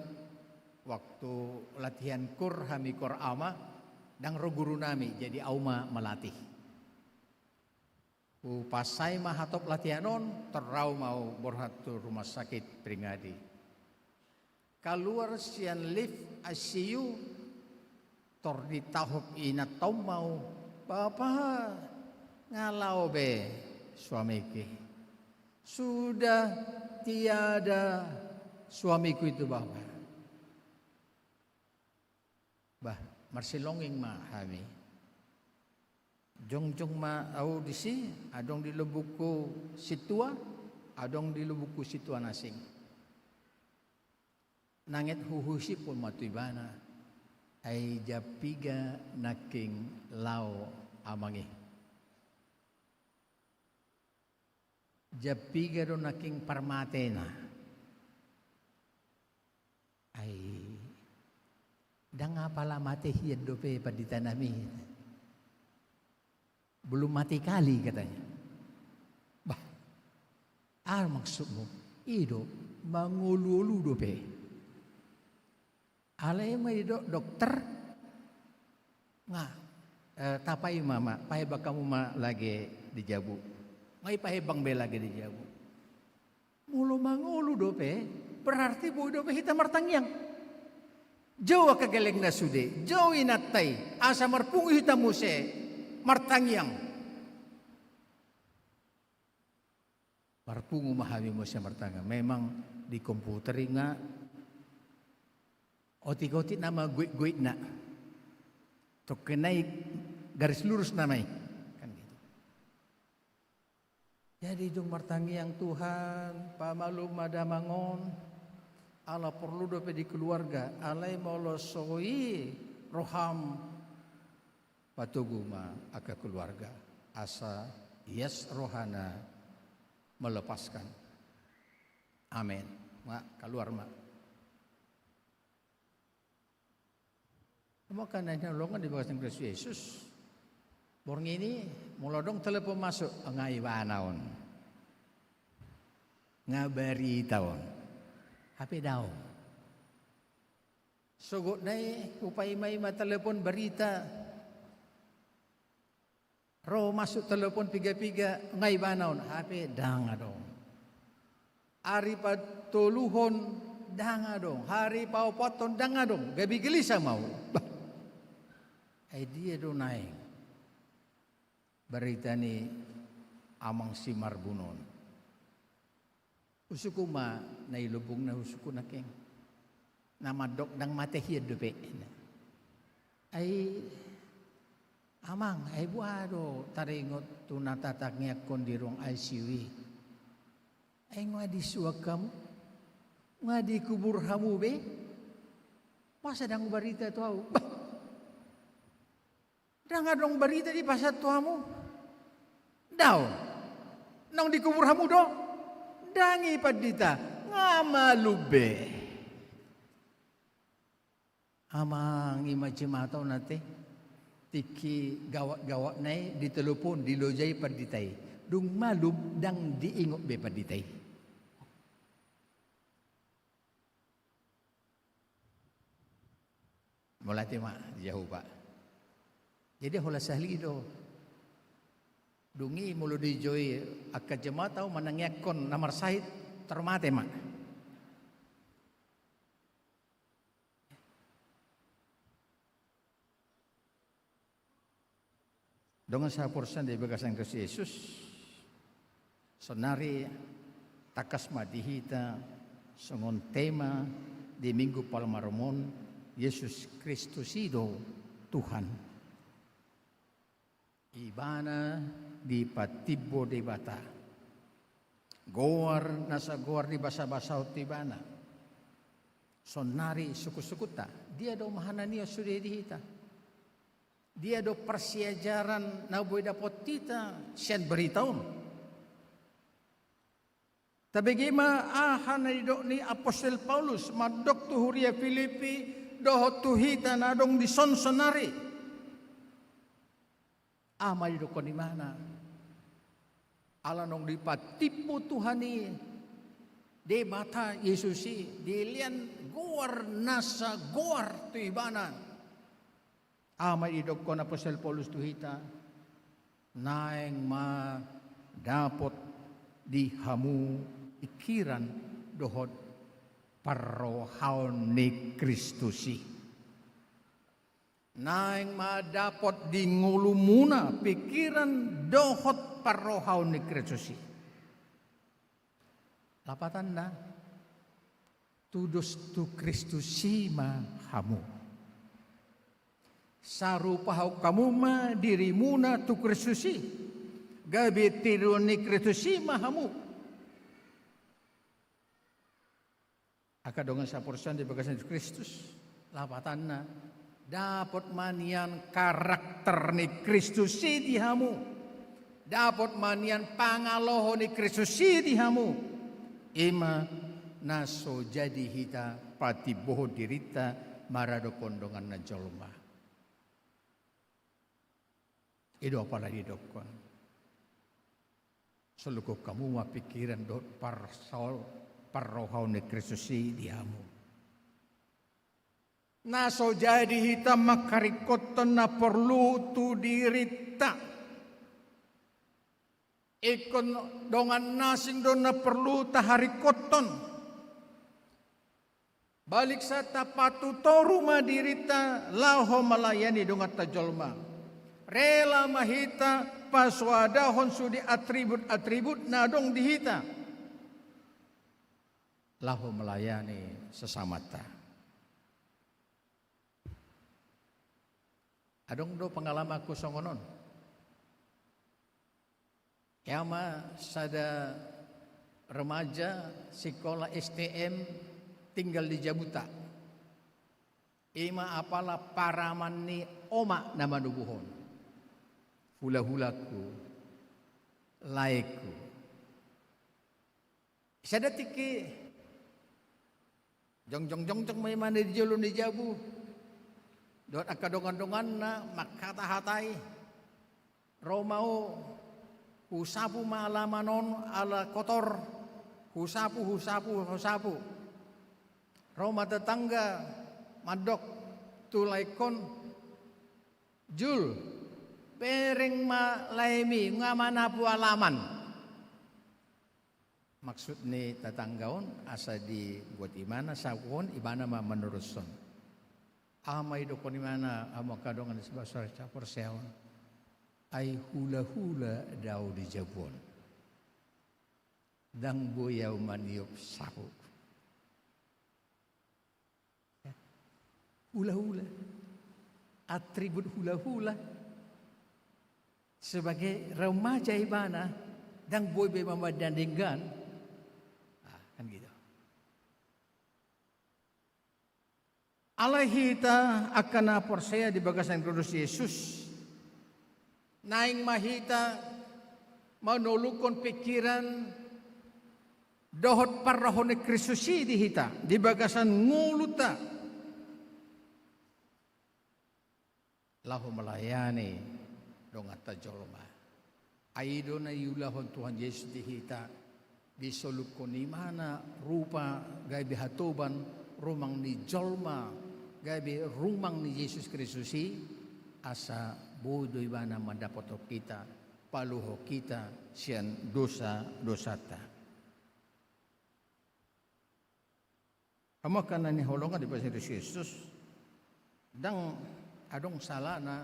waktu latihan kur hami kor ama dang ro guru nami jadi auma melatih. Pasai mahatop latihanon terau mau borhatu Rumah Sakit Pirngadi. Keluar sian lift ICU tor di tahap ina tau mau Bapak ngalau be suamiku sudah tiada suamiku itu Bapak marsilonging ma hami jong ma audisi adong di lubuku situa adong di lubuku situa nasing nanget huhusi pun matibana ay japiga naking lao amangi. Japiga do naking parmatena. Ay dang pala mati hiyad dope paditanami. Belum mati kali katanya. Maksud mo ido mangulu-ulu dope. Alay may dokter nga tapai mama pay baka mo lagi dijabu May pahibang bela gini jabu. Mulo mangulu dope, berarti bu dope hita martangyang. Jawa kagaling na sude, jawa inatay, asa marpungu hita muse, martangyang. Marpungu mahami mo siya martangyang. Memang di komputer nga, otik-otik nama guit-guit na. Tok kenai garis lurus namai. Kan gitu. Jadi dong martangyang Tuhan, pamalu madamangon, ala perlu dope di keluarga, alai molosoi roham patuguma aka keluarga, asa yes rohana melepaskan. Amin. Mak keluar mak. Mau kan nanya lolongan di bawah Kristus Yesus. Borng ini mulodong telepon masuk ngai wanaon. Ngabari tahun. HP daw. Sugot nai upay may matelepon berita. Ro masuk telepon piga-piga ngai wanaon. HP dang adong. Ari patuluhon dang adong. Hari pau poton dang adong. Gabi gelisah mau. Dia do naik berita ni amang si marbunon usuku ma na ilubong na usuku na keng namadok dang matehiyad dope ay amang ay buado taringot tunatatak niya kondirong ICU ay nga di suwag kamu nga di kubur hamu be masa dang berita tuaw Dang adong berita di pasat tuamu. Daw. Nang dikubur hamu do. Dangi padita. Ngamalube. Amang imajimataw nate. Tiki gawat-gawat nai ditelepon dilojai paditai. Dung malub dang diingot be paditai. Mulai tema jauh pak. Jadi hola sahli do. Dungi mulu di joy akad jemaat tahu manangyakon namar sahid termate mak. Dengan sa porsan dari bagasan Kristus Yesus. Sonari takas madihita songon tema di Minggu Palmaromon Yesus Kristus itu Tuhan. Ibana di patibo di bata. Goar nasa goar di basa-basa utibana. Sonari suku-sukuta. Dia do mahanania sudah dihita. Dia do persiajaran na boy dapot tita siyan beritaon. Tabigima ahanay do ni Apostol Paulus madok tu huria Filipi dohot tuhita na dong di sonsonari. Amal do ko ni mana. Alanong di patipo Tuhani de bata Yesusi dilian goar nasa goar tu ibana. Amal idok ko na Apostol Paulus tuhita naeng ma dapot di hamu ikiran dohot parohaon ni Kristusi. Naing madapot di ngulumuna pikiran dohot parohaw ni Kristusi. Lapatan na tudos tu Kristusi mahamu. Sarupahaw kamu ma dirimuna tu Kristusi. Gabi tiru ni Kristusi mahamu. Akadongan sa porsan di bagasan Kristus. Lapatan na dapat manian karakter ni Kristus di hamu. Dapat manian pangaloho ni Kristus di hamu. Ima naso jadi hita patiboho dirita marado pondongan na jolma. Ido pala didokon. Selukuh kamu ma pikiran dot parsol parrohau ni Kristus di hamu. Naso jadi hitam makarikoton na perlu tu dirita. ikon dongan nasing do na perlu tahari koton. Balik sa tapatu toru madirita laho malayani dongat tajolma. Rela mahita paswadahon sudi atribut-atribut na dong dihita. Laho melayani sesamata. Adong do pengalaman ko songonon. Yama sada remaja sekolah STM tinggal di Jabuta. Ima apalah paraman ni oma nama nubuhon. Hula-hulaku, laiku. Sada tiki jong may mana di julun di Jabu. Dot akadongan-dongan na makata hatai. Romao husapu maalamanon ala kotor. Husapu. Roma tetangga madok tulaikon jul pereng ma laimi ngamana pu alaman. Maksud ni tetanggaon asa di buat imana sakon ibana ma meneruson. Amai dokon imana amo kadongan sebasar capor seon. Ai hula-hula dau di Jabon. Dang boyau maniup sahu. Hula-hula, atribut hula-hula sebagai remaja ibana dan boy be memadandingkan, kan gitu. Allah hita akan persaya di bagasan Kristus Yesus, naing mahita manulukon pikiran dohot parahone Kristus di hita di bagasan nguluta. Lahu melayani dong atajolma. Aido na yulahon Tuhan Yesus dihita disolukon ni mana rupa gabi hatoban rumang ni jolma gabi rumang ni Yesus Kristus asa bodo ibana mandapoto kita paluho kita sian dosa-dosata. Amo kana ni holongan di pasir Yesus dang adong salah na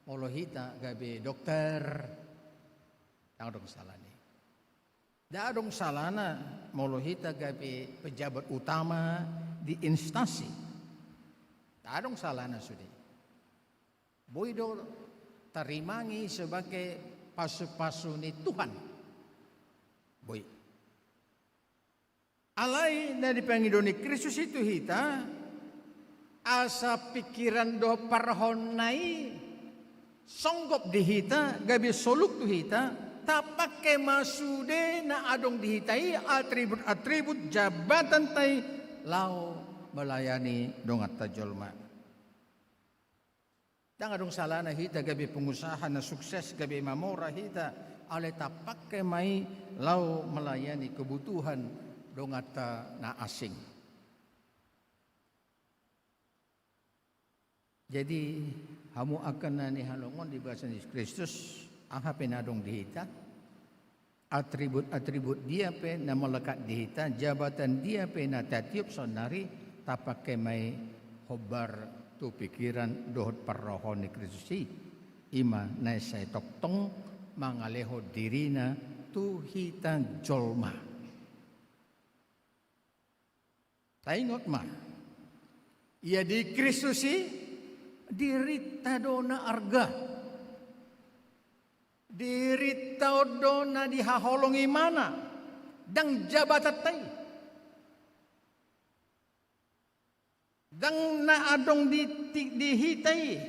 molohita gabi dokter adong salah ni. Da adong salah na molohita gabi pejabat utama di instansi. Da adong salah na sudi. Boydo tarimangi sebagai pasu-pasu ni Tuhan. Boy. Alai na dipanggil ni Kristus itu hita asa pikiran do parhonai songgop dihita gabi soluk tuhita tapake masude na adong dihitai atribut-atribut jabatan tai lau melayani dongat tajolma. Dang adong salah na hita gabi pengusaha na sukses gabi mamora hita ale tapake mai lau melayani kebutuhan dongat na asing. Jadi hamu akan nani halongon di bahasa Yesus Kristus angha penadong dihita atribut-atribut dia pe na melekat dihita jabatan dia pe na tatiup sonari tapake mai hobar tu pikiran dohot parrohon ni Kristus ima na sai toktong mangaleho dirina tu hita jolma. Taingot ma ia di Kristus dirita dona arga dirita dona dihaholongi mana dang jabatatai dang na adong dihitai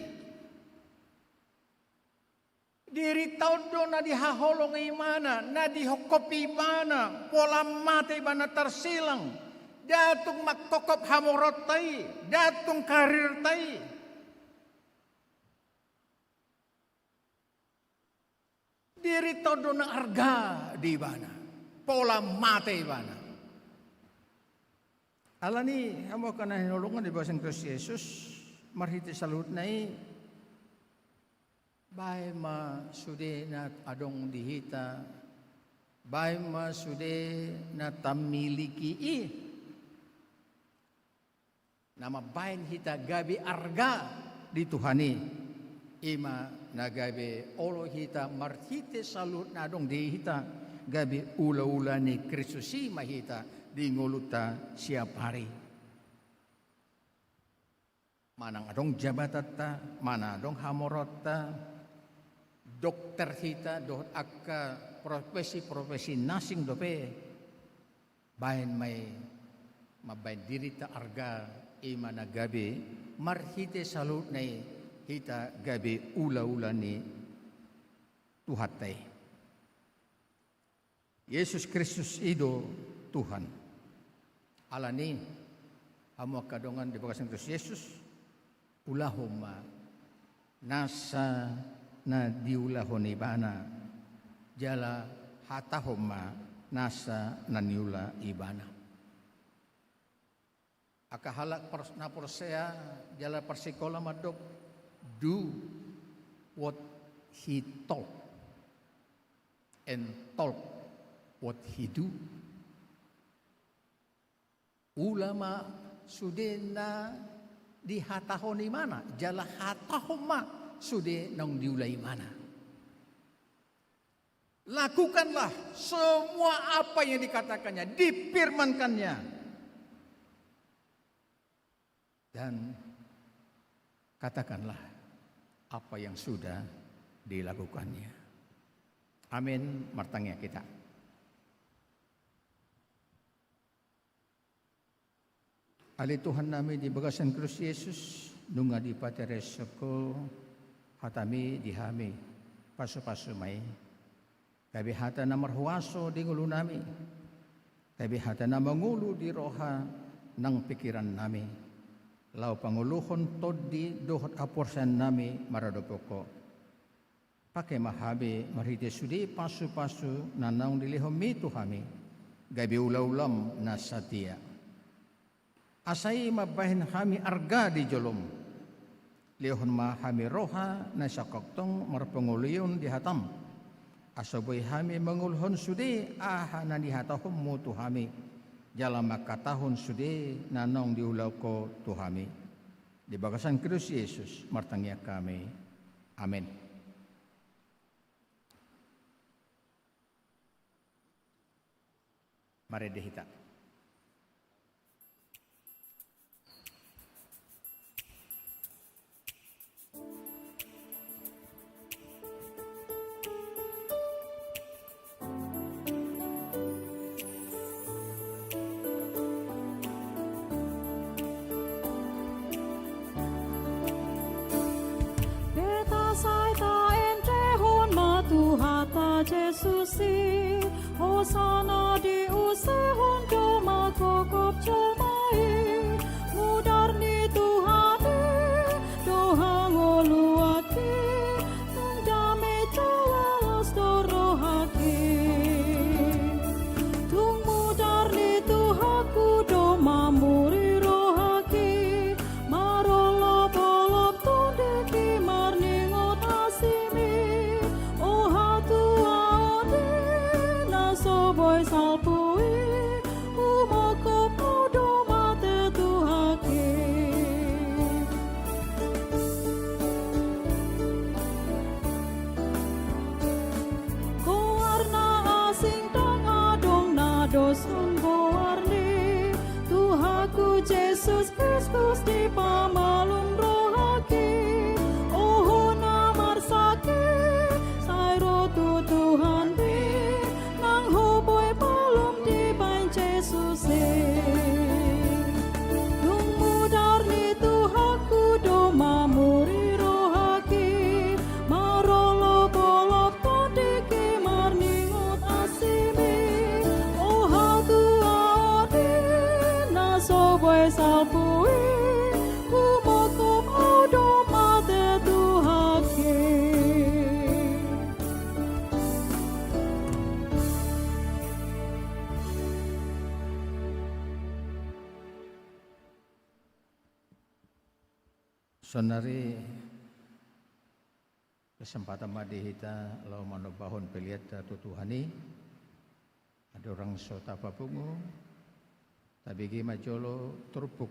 dirita dona dihaholongi mana na dihokopi mana pola mate bana tersilang datung maktokop hamorotai datung karir tai. Diri todona arga di bana, pola mate bana. Alani amo kana hinulungan di bahasa Kristus Yesus marhiti salut nai bae ma sude na adong dihita Baik masude na tamiliki nama bain hita gabi arga di Tuhani ima na gabi olo hita marhite salut nadong di hita gabi ula-ula ni Kristusi mahita di nguluta siap hari. Manang adong jabatata, mana adong hamorota, dokter hita dohot akka profesi-profesi nasing dope bain may mabain dirita arga ima na gabi marhite salut na hita gabi ula-ula ni tuhatay. Yesus Kristus ido Tuhan. Alani amo kadongan di bagas Kristus Yesus ulahoma nasa na diulahon ibana jala hatahoma nasa naniula ibana. Akahalak na porsea jala persikola madok do what he told and told what he do. Ulama sudena di hatahon di mana? Jala hatahoma sude nang diulai mana? Lakukanlah semua apa yang dikatakannya, difirmankannya. Dan katakanlah apa yang sudah dilakukannya. Amin. Martangnya kita. Ali Tuhan nami di bagasan Kristus Yesus nunga di pateresoko hatami dihami pasu-pasu mai tabi hata na marhuaso di ngulu nami tabi hata na mangulu di roha nang pikiran nami lau panguluhon todi dohot aporsan nami maradopoko pakai mahabe marhite sudi pasu-pasu nanang dilihomi tuhami gabi ulam na satia. Asai mabahin kami arga di jolom. Lihon ma kami roha na syakoktong marpengulion di hatam. Asoboy kami mengulhon sude aha na di hatahum mu tuhami. Jalan makatahun sude nanong di ulau ko tuhami. Di bagasan Kristus Yesus martangya kami. Amin. Mari dihita. Jesusi, Hosana di usehon joma kokop jomai, mudar ni Tuhani, doha ngoluaki, tungjame jawalas dorohaki. Tung mudar ni Tuhaku doma muri rohaki, marolo bolop tundeki marningot asimi, boy salpui umoko podo mate tuhake koarna asing tang adong nados koarni Tuhaku Yesus Kristus di pamalum rohake oh namar sake sairo tu Tuhan nung mudar ni Tuhaku doma muri rohaki marolo bolop tondiki marningot asimi oh hal tuaodi nasoboy salpui kumokop odoma te Tuhaki. Sonari kesempatan madihita lau manobahon peliata tutuhani Ada orang sota babungo, tabigi majolo turbuk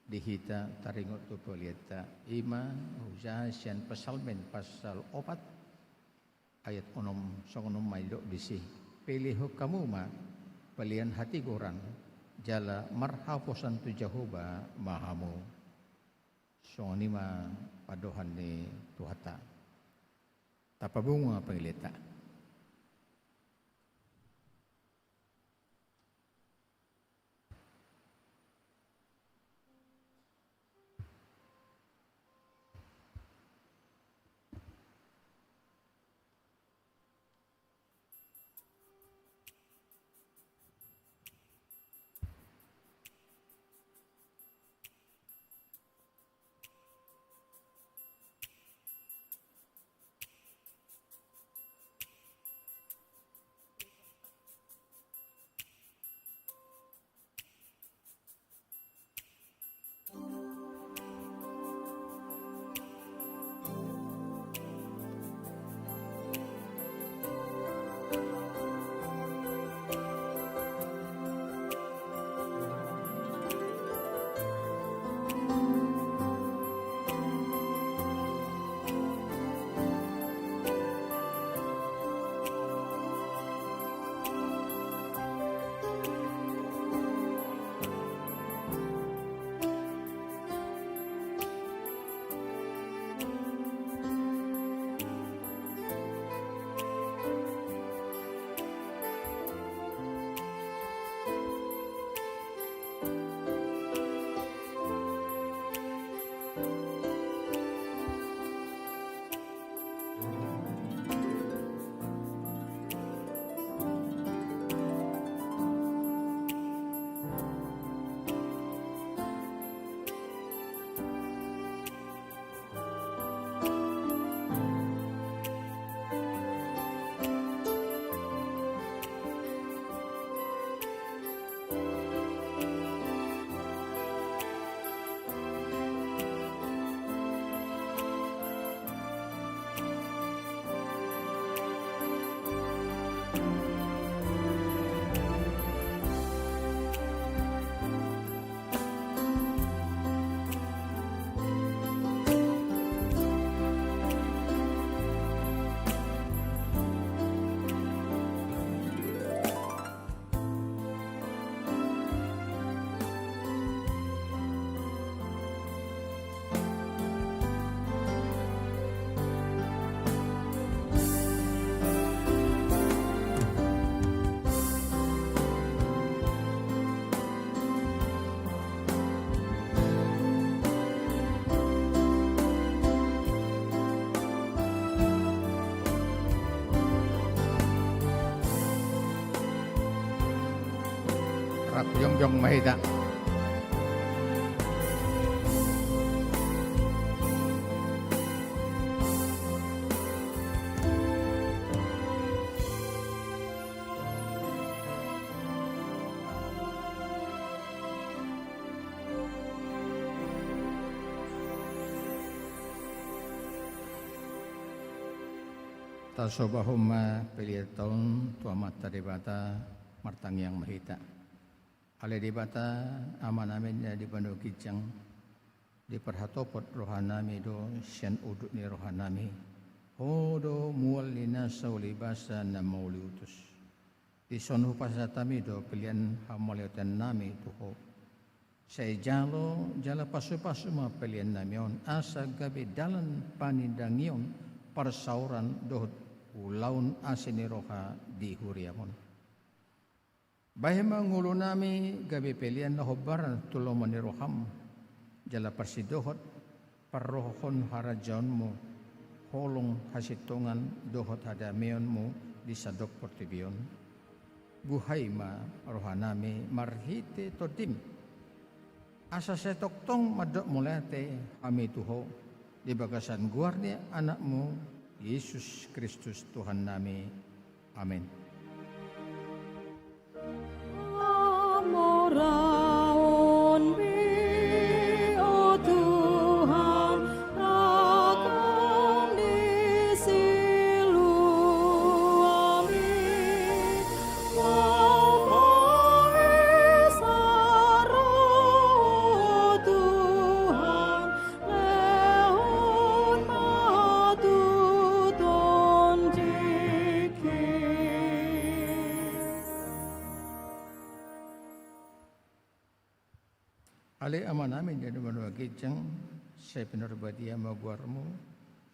dihita taringot tu polieta ima hujasian pasalmen pasal 4 ayat 6 songonom maidok disi pilih kamu ma pelian hati gorang jala marhaposan tu Jehovah mahamu songonima padohan ni tuhata tapabunga pangilita. Yong mahita. Tasobahuma peliaton tuamata debata martang yang mahita. Ale debata aman amin di pandu kijang di perhatopot rohanami do sian udut ni rohanami hodo muallina saulibasa na mauliutus di sonu pasatami do pilihan hamoliotan nami tuho saya jala pasu-pasu ma pilihan namion asa gabi dalan panindangion persauran do ulaun asini roha di huriamon. Bahima ngulu nami gabi pelian na hobaran tulong maniroham jala persidohot parrohon harajon mo holong hasitungan dohot hadamion mo di sadok portibion buhay ma rohanami marhite todim asa setoktong madok mulate kami tuho di bagasan guardia anakmu Yesus Kristus Tuhan nami amin. Raon mi o Tuhan akan disiluami Ale ama namin jadi manwagijang sa pinarbadia maguarmo,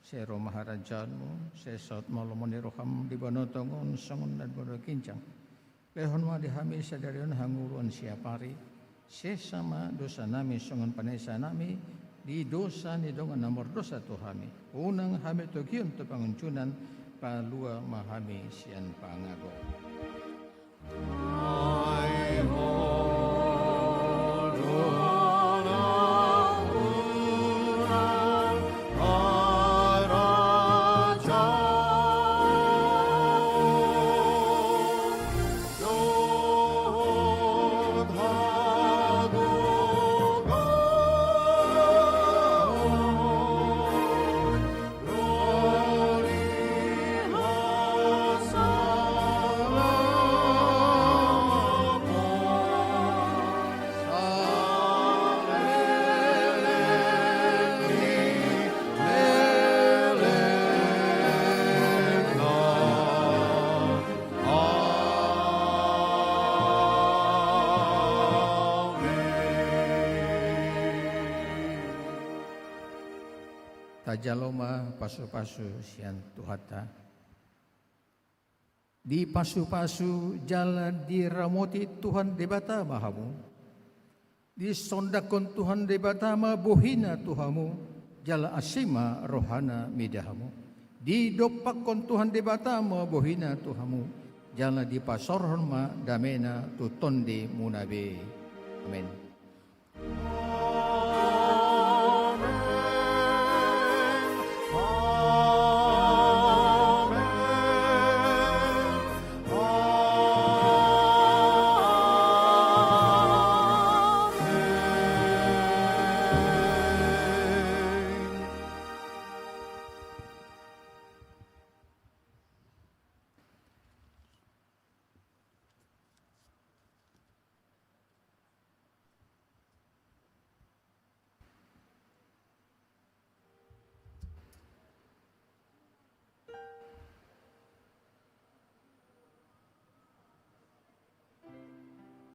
sa maharajanmo, sa saat malomoni roham di banotongon sangon dan manwaginjang. Lehon ma dihami sa darion hanguruan siapari, sa sama dosa nami sangon panesa nami, di dosa ni dongan nomor dosa to hami. Unang hami to giyon to panguncunan, palua mahami sian pangago. Tajaloma pasu-pasu sian tuhata. Di pasu-pasu jalan diramoti Tuhan debata mahamu. Di sondakon Tuhan debata ma bohina Tuhamu. Jala asima rohana midahamu. Di dopakon Tuhan debata ma bohina Tuhamu. Jala di pasorhon ma damena tutonde munabe. Amin.